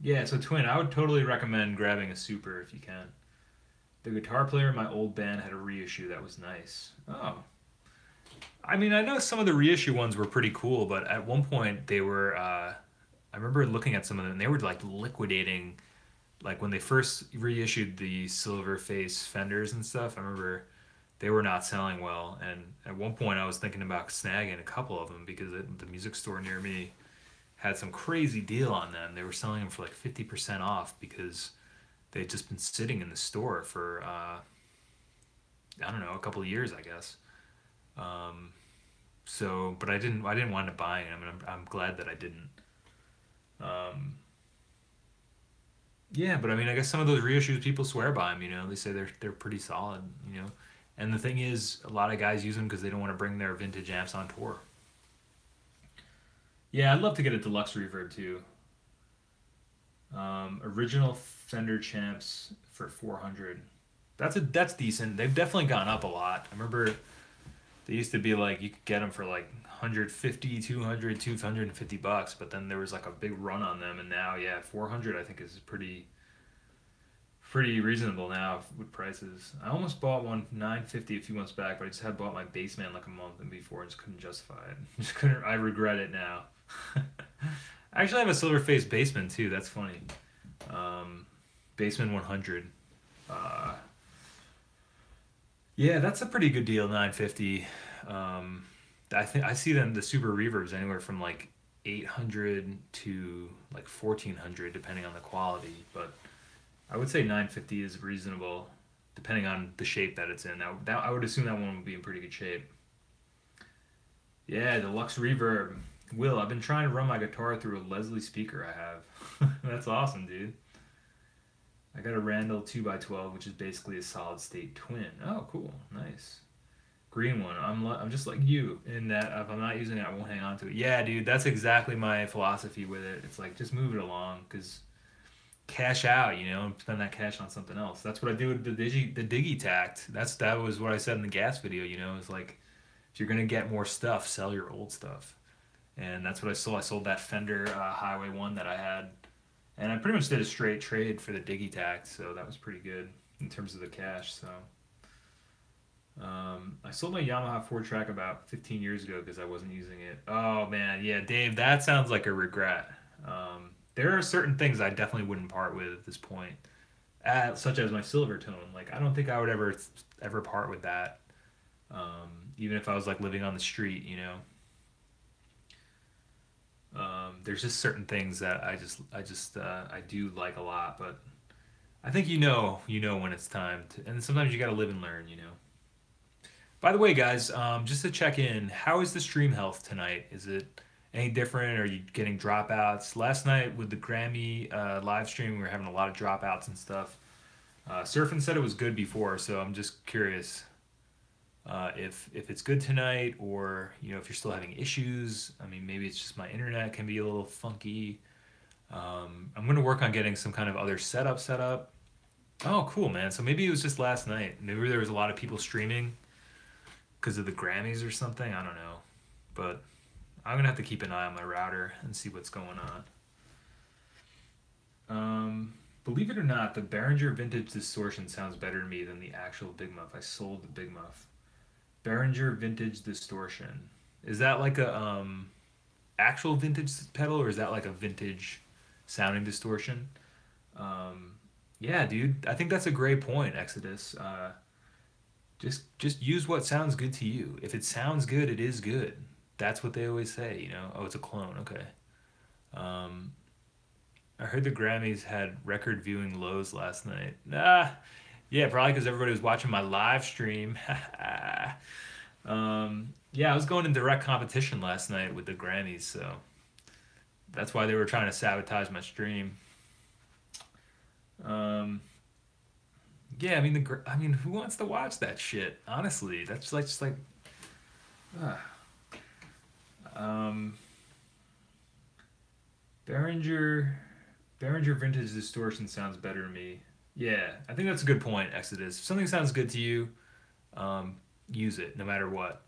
yeah, so Twin, I would totally recommend grabbing a Super if you can. The guitar player in my old band had a reissue that was nice. Oh, I mean, I know some of the reissue ones were pretty cool, but at one point they were. I remember looking at some of them, and they were like liquidating. Like when they first reissued the Silverface Fenders and stuff, I remember they were not selling well. And at one point, I was thinking about snagging a couple of them because the music store near me had some crazy deal on them. They were selling them for like 50% off because they'd just been sitting in the store for I don't know, a couple of years, I guess. Um, so, but I didn't wind up buying them, and I'm glad that I didn't. Um, yeah, but I mean, I guess some of those reissues people swear by them. You know, they say they're pretty solid. You know, and the thing is, a lot of guys use them because they don't want to bring their vintage amps on tour. Yeah, I'd love to get a deluxe reverb too. Original Fender Champs for 400. That's decent. They've definitely gone up a lot. I remember they used to be like you could get them for like 150, 200, 250 bucks, but then there was like a big run on them, and now yeah, 400 I think is pretty reasonable now with prices. I almost bought one 950 a few months back, but I just had bought my Bassman like a month and before and just couldn't justify it. Just couldn't. I regret it now. I actually have a Silverface Bassman too. That's funny. Um, Bassman 100. Uh, yeah, that's a pretty good deal. 950. Um, I think I see them the super reverbs anywhere from like 800 to like 1400 depending on the quality, but I would say 950 is reasonable, depending on the shape that it's in. I would assume that one would be in pretty good shape. Yeah, deluxe reverb. Will, I've been trying to run my guitar through a Leslie speaker I have. That's awesome, dude. I got a Randall 2x12, which is basically a solid state twin. Oh, cool. Nice. Green one. I'm just like you in that if I'm not using it, I won't hang on to it. Yeah, dude, that's exactly my philosophy with it. It's like just move it along because cash out, you know, and spend that cash on something else. That's what I do with the Digitakt. That was what I said in the gas video. You know, it's like if you're gonna get more stuff, sell your old stuff, and that's what I sold. I sold that Fender Highway one that I had, and I pretty much did a straight trade for the Digitakt, so that was pretty good in terms of the cash. So. I sold my Yamaha 4-track about 15 years ago because I wasn't using it. Oh man, yeah, Dave, that sounds like a regret. There are certain things I definitely wouldn't part with at this point, such as my Silvertone. Like, I don't think I would ever part with that, even if I was like living on the street. You know, there's just certain things that I do like a lot, but I think you know when it's time to, and sometimes you got to live and learn. You know. By the way, guys, just to check in, how is the stream health tonight? Is it any different? Are you getting dropouts? Last night with the Grammy live stream, we were having a lot of dropouts and stuff. Surfing said it was good before, so I'm just curious if it's good tonight, or you know if you're still having issues. I mean, maybe it's just my internet can be a little funky. I'm gonna work on getting some kind of other setup set up. Oh, cool, man. So maybe it was just last night. Maybe there was a lot of people streaming because of the Grammys or something. I don't know, but I'm gonna have to keep an eye on my router and see what's going on. Believe it or not, the Behringer Vintage Distortion sounds better to me than the actual Big Muff. I sold the Big Muff. Behringer Vintage Distortion. Is that like a actual vintage pedal, or is that like a vintage sounding distortion? Um, yeah, dude, I think that's a great point, Exodus. Just use what sounds good to you. If it sounds good, it is good. That's what they always say, you know. Oh, it's a clone. Okay. Um, I heard the Grammys had record viewing lows last night. Nah, yeah, probably because everybody was watching my live stream. Yeah, I was going in direct competition last night with the Grammys, so that's why they were trying to sabotage my stream. Um, yeah, I mean I mean, who wants to watch that shit? Honestly, that's like just like, uh, um, Behringer, Behringer Vintage Distortion sounds better to me. Yeah, I think that's a good point, Exodus. If something sounds good to you, um, use it no matter what.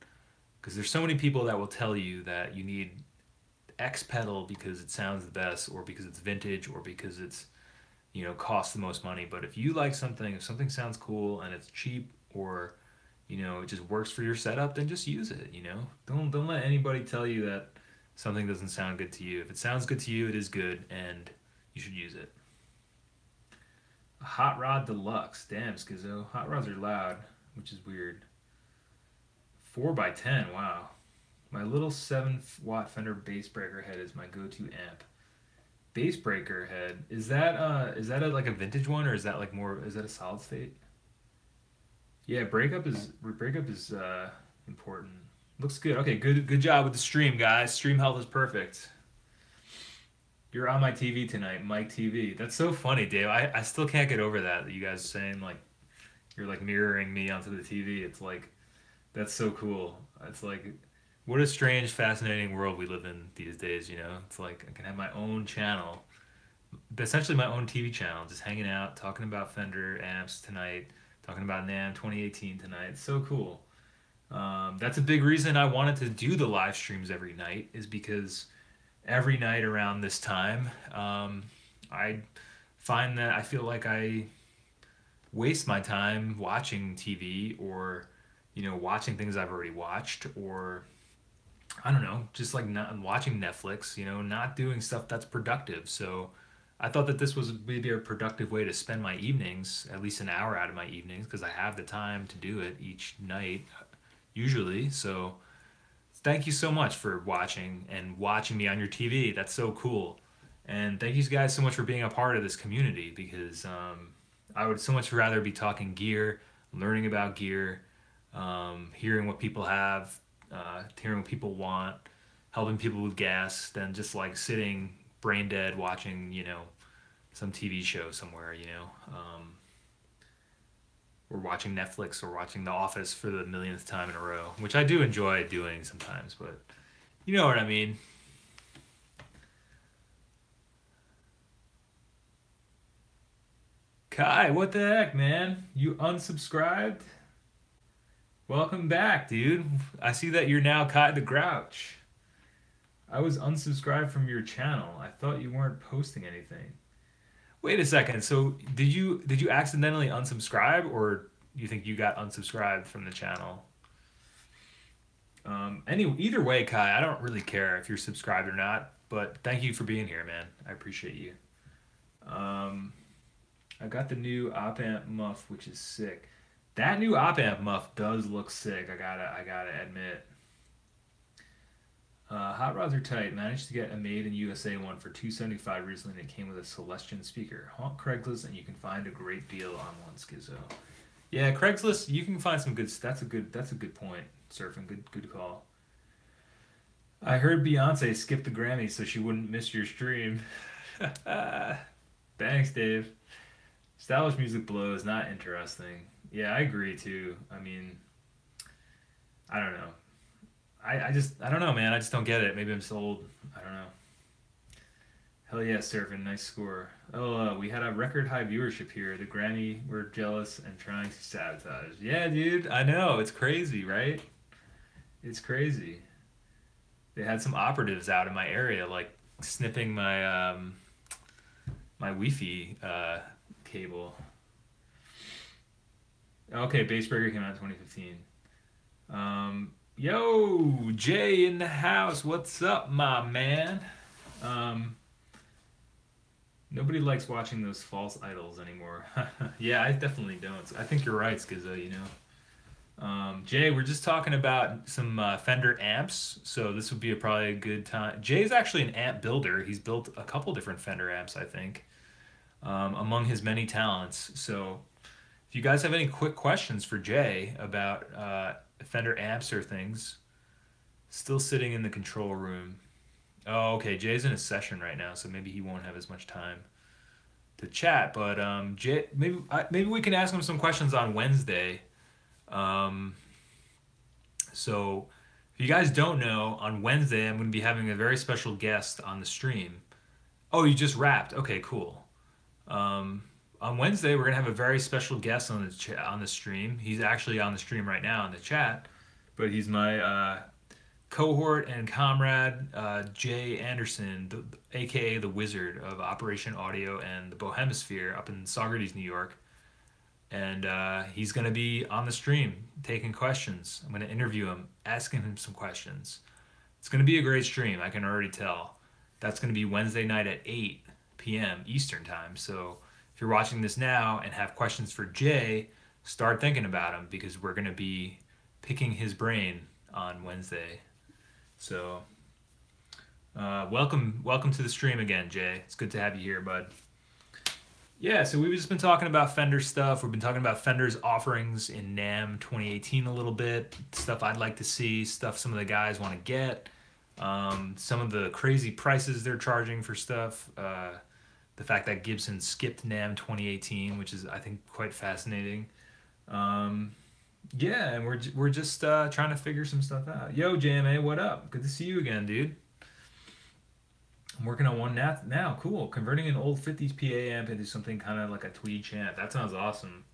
Because there's so many people that will tell you that you need X pedal because it sounds the best, or because it's vintage, or because it's, costs the most money. But if you like something, if something sounds cool and it's cheap, or it just works for your setup, then just use it. Don't let anybody tell you that something doesn't sound good to you. If it sounds good to you, it is good, and you should use it. A hot rod deluxe. Damn, Schizo. Hot rods are loud, which is weird. 4x10. Wow. My little 7-watt Fender bass breaker head is my go-to amp. Bass breaker head. Is that like a vintage one, or is that like more, is that a solid state? Yeah, breakup is important. Looks good. Okay, good job with the stream, guys. Stream health is perfect. You're on my TV tonight, Mike TV. That's so funny, Dave. I still can't get over that you guys saying like you're like mirroring me onto the TV. It's like that's so cool. It's like what a strange, fascinating world we live in these days, It's like I can have my own channel, essentially my own TV channel, just hanging out, talking about Fender amps tonight, talking about NAMM 2018 tonight. It's so cool. That's a big reason I wanted to do the live streams every night, is because every night around this time, I find that I feel like I waste my time watching TV, or watching things I've already watched, or I don't know, just like not watching Netflix, not doing stuff that's productive. So I thought that this was maybe a productive way to spend my evenings, at least an hour out of my evenings, because I have the time to do it each night usually. So thank you so much for watching me on your TV. That's so cool. And thank you guys so much for being a part of this community, because I would so much rather be talking gear, learning about gear, hearing what people have, hearing what people want, helping people with gas, than just like sitting brain dead watching, some TV show somewhere, or watching Netflix, or watching The Office for the millionth time in a row, which I do enjoy doing sometimes, but you know what I mean. Kai, what the heck, man? You unsubscribed? Welcome back, dude. I see that you're now Kai the Grouch. I was unsubscribed from your channel. I thought you weren't posting anything. Wait a second. So did you accidentally unsubscribe, or you think you got unsubscribed from the channel? Either way, Kai, I don't really care if you're subscribed or not. But thank you for being here, man. I appreciate you. Um, I got the new op amp muff, which is sick. That new op amp muff does look sick. I gotta admit. Hot rods are tight. Managed to get a made in USA one for 275 recently, and it came with a Celestion speaker. Haunt Craigslist, and you can find a great deal on one, Schizo. Yeah, Craigslist, you can find some good. That's a good point. Surfing, good call. I heard Beyonce skipped the Grammys so she wouldn't miss your stream. Thanks, Dave. Stylish music blows, not interesting. Yeah, I agree too. I mean, I don't know. I don't know, man. I just don't get it. Maybe I'm just old. I don't know. Hell yeah, surfing. Nice score. Oh, we had a record high viewership here. The Grammy were jealous and trying to sabotage. Yeah, dude. I know. It's crazy, right? It's crazy. They had some operatives out in my area, like snipping my Wi-Fi cable. Okay, Bassbreaker came out in 2015. Yo, Jay in the house. What's up, my man? Um, Nobody likes watching those false idols anymore. Yeah, I definitely don't. I think you're right, Skizzo. Jay, we're just talking about some Fender amps, so this would be probably a good time. Jay's actually an amp builder. He's built a couple different Fender amps, I think, among his many talents. So if you guys have any quick questions for Jay about Fender amps or things, still sitting in the control room. Oh, okay. Jay's in a session right now, so maybe he won't have as much time to chat. But Jay, maybe we can ask him some questions on Wednesday. Um, so if you guys don't know, on Wednesday I'm going to be having a very special guest on the stream. Oh, you just wrapped. Okay, cool. Um, on Wednesday we're gonna have a very special guest on the stream. He's actually on the stream right now in the chat, but he's my cohort and comrade, Jay Anderson, aka the Wizard of Operation Audio and the Bohemisphere up in Saugerties, New York. And he's going to be on the stream taking questions. I'm going to interview him, asking him some questions. It's going to be a great stream, I can already tell. That's going to be Wednesday night at 8 p.m. Eastern Time. So if you're watching this now and have questions for Jay, start thinking about him because we're going to be picking his brain on Wednesday. So welcome to the stream again, Jay. It's good to have you here, bud. Yeah, so we've just been talking about Fender stuff. We've been talking about Fender's offerings in NAMM 2018 a little bit. Stuff I'd like to see, stuff some of the guys want to get, some of the crazy prices they're charging for stuff. The fact that Gibson skipped NAMM 2018, which is, I think, quite fascinating. Yeah, and we're just trying to figure some stuff out. Yo, JMA, what up? Good to see you again, dude. I'm working on one now. Cool. Converting an old 50s PA amp into something kind of like a tweed champ. That sounds awesome.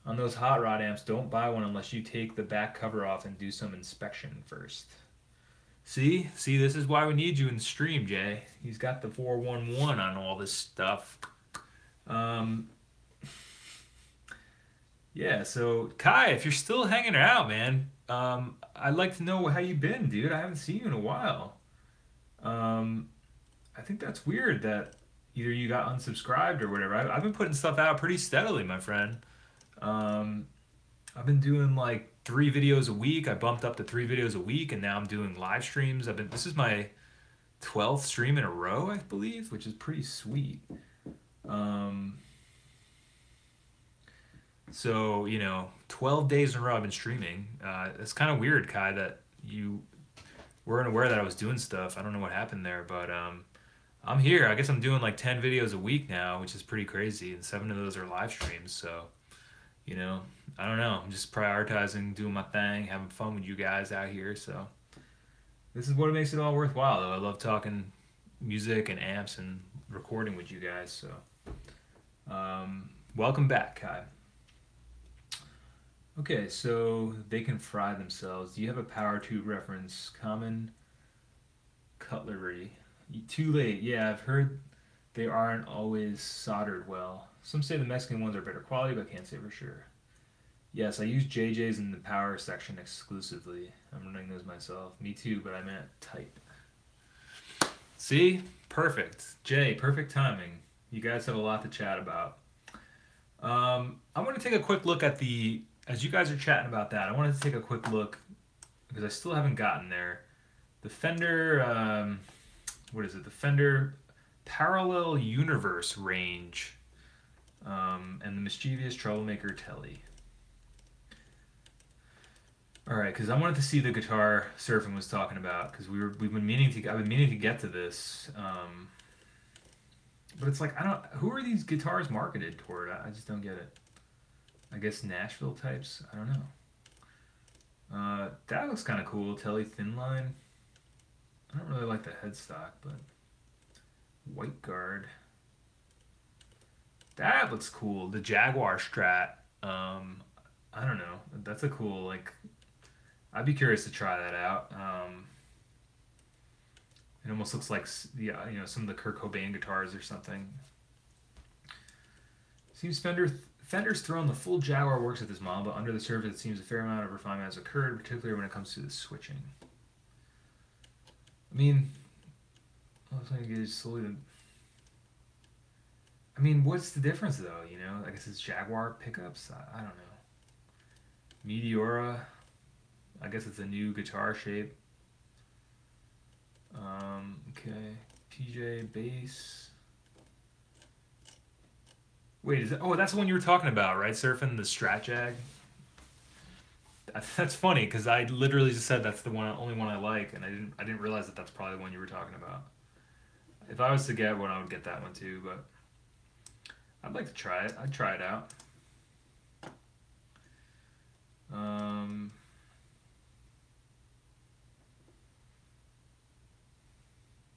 On those hot rod amps, don't buy one unless you take the back cover off and do some inspection first. See, this is why we need you in the stream, Jay. He's got the 411 on all this stuff. Yeah, so Kai, if you're still hanging out, man, I'd like to know how you been, dude. I haven't seen you in a while. I think that's weird that either you got unsubscribed or whatever. I've been putting stuff out pretty steadily, my friend. I've been doing like 3 videos a week. I bumped up to 3 videos a week, and now I'm doing live streams. This is my 12th stream in a row, I believe, which is pretty sweet. So 12 days in a row I've been streaming. It's kind of weird, Kai, that you weren't aware that I was doing stuff. I don't know what happened there, but I'm here. I guess I'm doing like 10 videos a week now, which is pretty crazy, and 7 of those are live streams. So, I don't know. I'm just prioritizing doing my thing, having fun with you guys out here. So, this is what makes it all worthwhile, though. I love talking music and amps and recording with you guys. So, welcome back, Kai. Okay, so they can fry themselves. Do you have a power tube reference? Common cutlery. Too late. Yeah, I've heard they aren't always soldered well. Some say the Mexican ones are better quality, but I can't say for sure. Yes, I use JJ's in the power section exclusively. I'm running those myself. Me too, but I meant tight. See? Perfect. Jay, perfect timing. You guys have a lot to chat about. I'm going to take a quick look at as you guys are chatting about that, I wanted to take a quick look, because I still haven't gotten there. The Fender, what is it? The Fender Parallel Universe range, and the Mischievous Troublemaker Telly. All right, because I wanted to see the guitar Surfing was talking about, because I've been meaning to get to this, but it's like who are these guitars marketed toward? I just don't get it. I guess Nashville types. I don't know. That looks kind of cool. Telly thin line. I don't really like the headstock, but white guard. That looks cool. The Jaguar Strat. I don't know. That's a cool, I'd be curious to try that out. It almost looks like some of the Kurt Cobain guitars or something. Seems Fender's thrown the full Jaguar works at this model, but under the surface it seems a fair amount of refinement has occurred, particularly when it comes to the switching. I mean, what's the difference though? I guess it's Jaguar pickups. I don't know. Meteora. I guess it's a new guitar shape. Okay. PJ bass. Wait, that's the one you were talking about, right? Surfing the Strat Jag. That's funny because I literally just said that's the only one I like, and I didn't realize that that's probably the one you were talking about. If I was to get one, I would get that one too, but I'd like to try it. I'd try it out.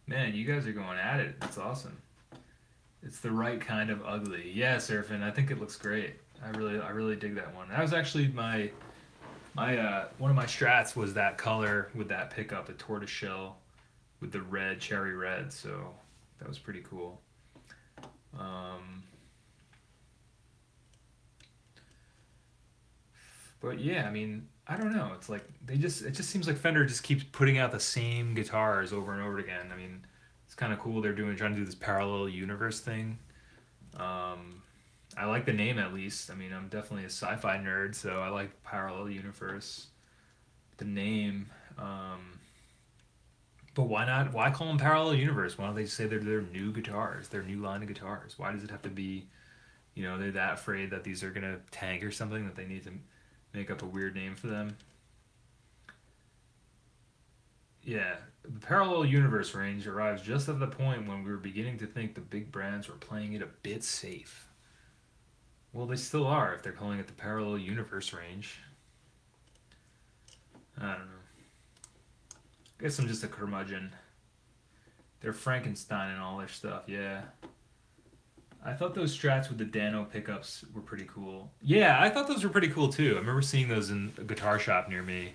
Man, you guys are going at it. That's awesome. It's the right kind of ugly. Yeah, Surfing. I think it looks great. I really dig that one. That was actually my one of my strats was that color with that pickup, a tortoiseshell with the red, cherry red. So that was pretty cool. Um, but yeah, I mean, I don't know. It's like it just seems like Fender just keeps putting out the same guitars over and over again. I mean, it's kind of cool they're trying to do this parallel universe thing. Um, I like the name at least. I mean, I'm definitely a sci-fi nerd, so I like parallel universe. The name, um, but why not? Why call them parallel universe? Why don't they just say they're new guitars, their new line of guitars? Why does it have to be? They're that afraid that these are gonna tank or something that they need to make up a weird name for them. Yeah, the parallel universe range arrives just at the point when we were beginning to think the big brands were playing it a bit safe. Well, they still are if they're calling it the parallel universe range. I don't know. Guess I'm just a curmudgeon. They're Frankenstein and all their stuff, yeah. I thought those strats with the Dano pickups were pretty cool. Yeah, I thought those were pretty cool too. I remember seeing those in a guitar shop near me.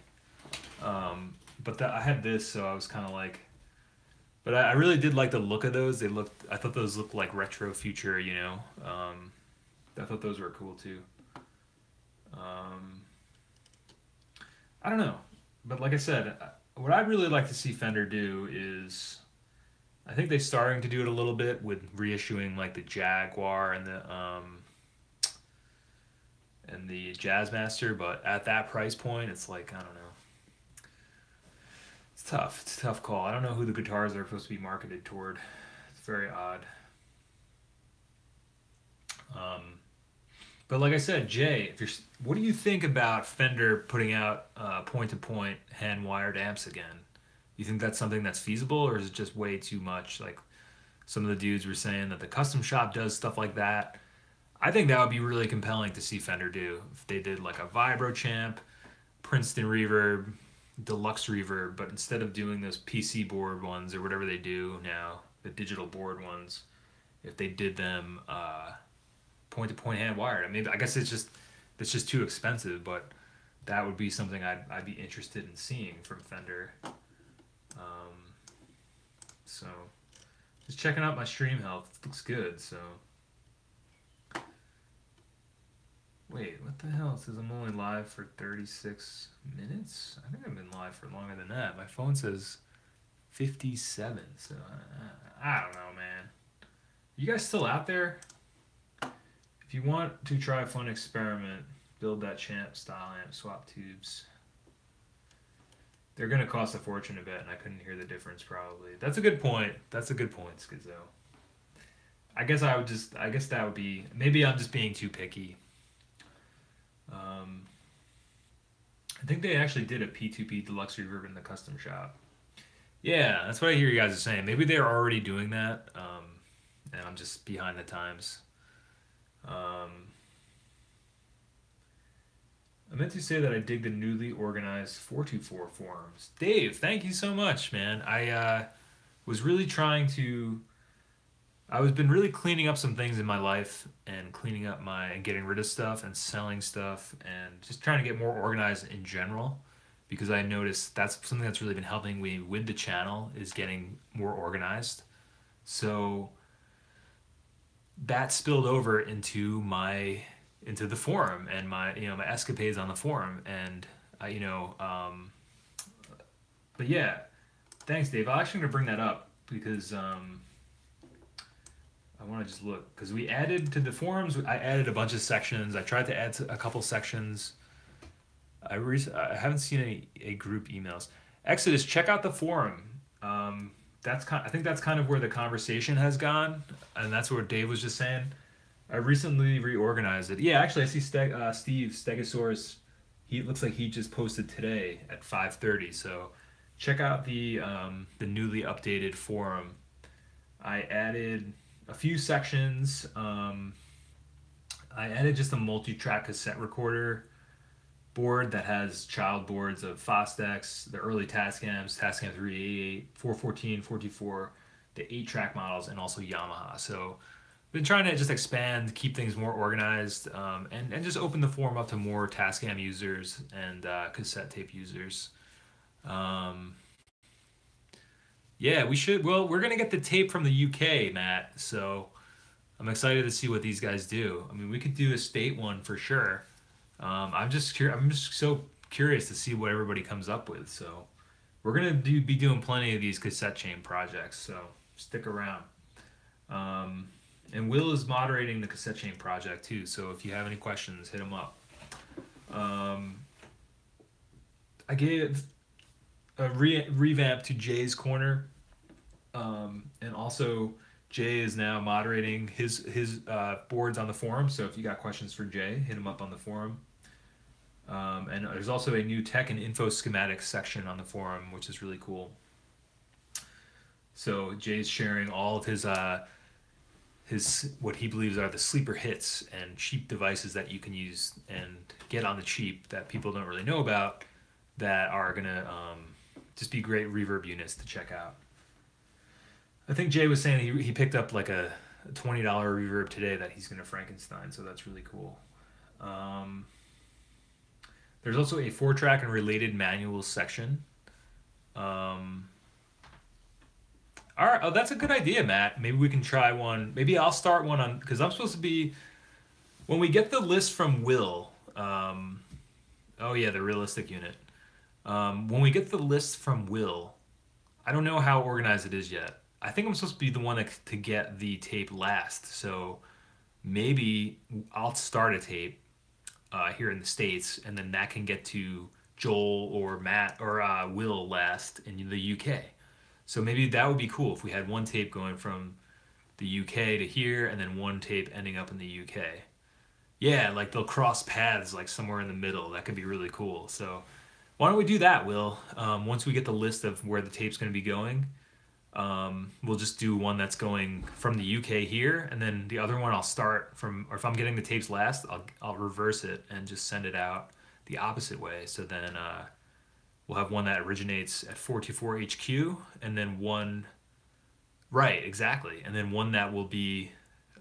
But I had this, so I was kind of like, but I really did like the look of those. I thought those looked like retro future, you know. I thought those were cool too. Um, I don't know, but like I said, what I'd really like to see Fender do is, I think they're starting to do it a little bit with reissuing like the Jaguar and the Jazzmaster, but at that price point, it's like I don't know. It's tough. It's a tough call. I don't know who the guitars are supposed to be marketed toward. It's very odd. Um, but like I said, Jay, if you're, what do you think about Fender putting out point-to-point hand-wired amps again? You think that's something that's feasible, or is it just way too much? Like some of the dudes were saying that the custom shop does stuff like that. I think that would be really compelling to see Fender do if they did like a Vibro Champ, Princeton Reverb, Deluxe Reverb, but instead of doing those PC board ones or whatever they do now, the digital board ones, if they did them point to point hand wired. I mean, I guess it's just too expensive, but that would be something I'd be interested in seeing from Fender. Um, so just checking out my stream health. It looks good. So wait, what the hell? It says I'm only live for 36 minutes. I think I've been live for longer than that. My phone says 57. So I don't know, man. You guys still out there? If you want to try a fun experiment, build that champ style amp, swap tubes. They're gonna cost a fortune a bit, and I couldn't hear the difference probably. That's a good point. That's a good point, Schizo. I guess that would be, maybe I'm just being too picky. Um, I think they actually did a P2P deluxe reverb in the custom shop. Yeah, that's what I hear you guys are saying. Maybe they're already doing that, and I'm just behind the times. Um, I meant to say that I dig the newly organized 424 forums. Dave, thank you so much, man. Was really trying to. I was been really cleaning up some things in my life and cleaning up and getting rid of stuff and selling stuff and just trying to get more organized in general because I noticed that's something that's really been helping me with the channel is getting more organized. So that spilled over into the forum and my escapades on the forum and I, but yeah, thanks Dave. I'm actually gonna bring that up because I want to just look because we added to the forums. I added a bunch of sections. I tried to add a couple sections. I haven't seen any group emails. Exodus, check out the forum. I think that's kind of where the conversation has gone, and that's what Dave was just saying. I recently reorganized it. Yeah, actually, I see Steve Stegosaurus. He looks like he just posted today at 5:30. So check out the newly updated forum. I added a few sections. I added just a multi-track cassette recorder board that has child boards of Fostex, the early Tascams, Tascam 388, 414, 424, the 8-track models, and also Yamaha. So been trying to just expand, keep things more organized, and just open the forum up to more Tascam users and cassette tape users. Um, yeah, we should. Well, we're gonna get the tape from the UK, Matt. So I'm excited to see what these guys do. I mean, we could do a state one for sure. I'm just so curious to see what everybody comes up with. So we're gonna be doing plenty of these cassette chain projects. So stick around. Um, and Will is moderating the cassette chain project too. So if you have any questions, hit him up. Um, I gave a revamp to Jay's corner, and also Jay is now moderating his boards on the forum. So if you got questions for Jay, hit him up on the forum. And there's also a new tech and info schematics section on the forum, which is really cool. So Jay's sharing all of his what he believes are the sleeper hits and cheap devices that you can use and get on the cheap that people don't really know about that are gonna just be great reverb units to check out. I think Jay was saying he picked up like a $20 reverb today that he's gonna Frankenstein, so that's really cool. Um, there's also a 4-track and related manuals section. Um, all right, oh, that's a good idea, Matt. Maybe we can try one. Maybe I'll start one on because I'm supposed to be when we get the list from Will. Oh yeah, the realistic unit. When we get the list from Will, I don't know how organized it is yet. I think I'm supposed to be the one to get the tape last. So maybe I'll start a tape here in the States, and then that can get to Joel or Matt or Will last in the UK. So maybe that would be cool if we had one tape going from the UK to here, and then one tape ending up in the UK. Yeah, like they'll cross paths like somewhere in the middle. That could be really cool. So why don't we do that, Will? Once we get the list of where the tape's going to be going, we'll just do one that's going from the UK here, and then the other one I'll start from, or if I'm getting the tapes last, I'll reverse it and just send it out the opposite way. So then we'll have one that originates at 424 HQ, and then one, right, exactly, and then one that will be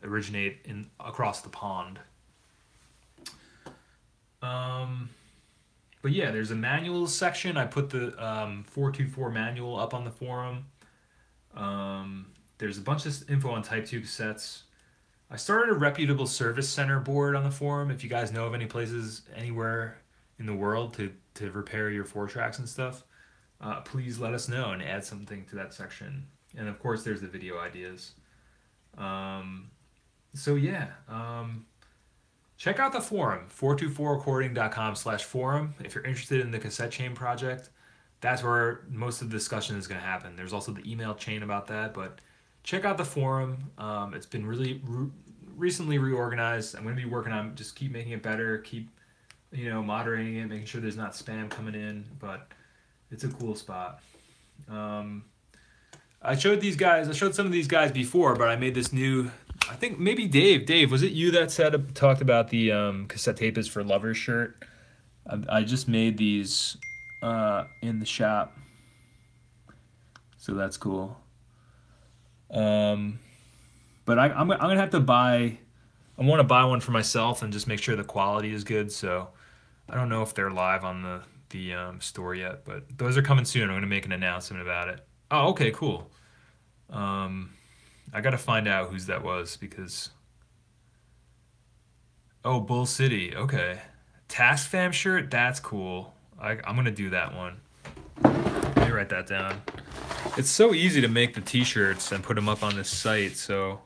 originate in across the pond. Um, but yeah, there's a manuals section. I put the 424 manual up on the forum. There's a bunch of info on Type 2 cassettes. I started a reputable service center board on the forum. If you guys know of any places anywhere in the world to repair your 4-tracks and stuff, please let us know and add something to that section. And of course, there's the video ideas. So yeah, check out the forum, 424recording.com/forum. If you're interested in the cassette chain project, that's where most of the discussion is going to happen. There's also the email chain about that, but check out the forum. It's been really recently reorganized. I'm going to be working on just keep making it better, keep moderating it, making sure there's not spam coming in, but it's a cool spot. I showed some of these guys before, but I made this new, I think maybe Dave, was it you that talked about the cassette tape is for lovers shirt? I just made these in the shop, so that's cool. But I'm gonna have to buy. I want to buy one for myself and just make sure the quality is good. So I don't know if they're live on the store yet, but those are coming soon. I'm gonna make an announcement about it. Oh, okay, cool. I gotta find out whose that was because. Oh, Bull City. Okay, Task Fam shirt. That's cool. I'm gonna do that one. Let me write that down. It's so easy to make the t-shirts and put them up on this site, so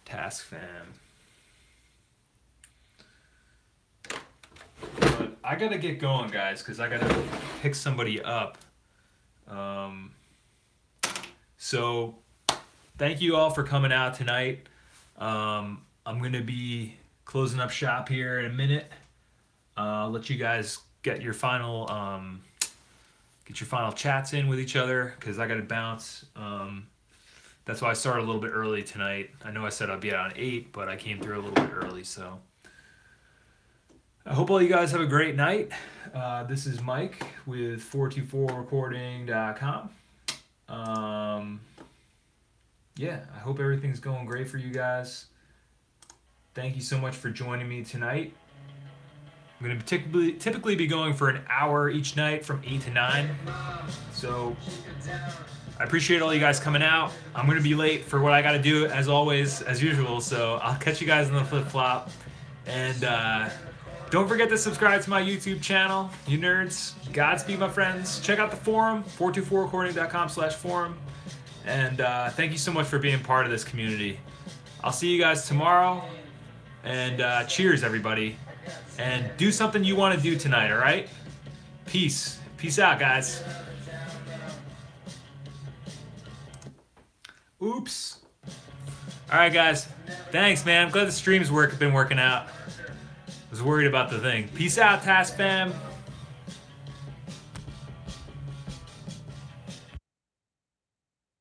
Task Fam. But I gotta get going, guys, because I gotta pick somebody up. So thank you all for coming out tonight. I'm gonna be closing up shop here in a minute. I'll let you guys get your final chats in with each other because I got to bounce. That's why I started a little bit early tonight. I know I said I'd be out on 8, but I came through a little bit early. So I hope all you guys have a great night. This is Mike with 424recording.com. yeah, I hope everything's going great for you guys. Thank you so much for joining me tonight. I'm going to typically be going for an hour each night from 8 to 9. So I appreciate all you guys coming out. I'm going to be late for what I got to do, as always, as usual. So I'll catch you guys in the flip-flop. And don't forget to subscribe to my YouTube channel, you nerds. Godspeed, my friends. Check out the forum, 424recording.com/forum. And thank you so much for being part of this community. I'll see you guys tomorrow. And cheers, everybody. And do something you want to do tonight, all right? Peace. Peace out, guys. Oops. All right, guys. Thanks, man. I'm glad the streams been working out. I was worried about the thing. Peace out, Task Fam.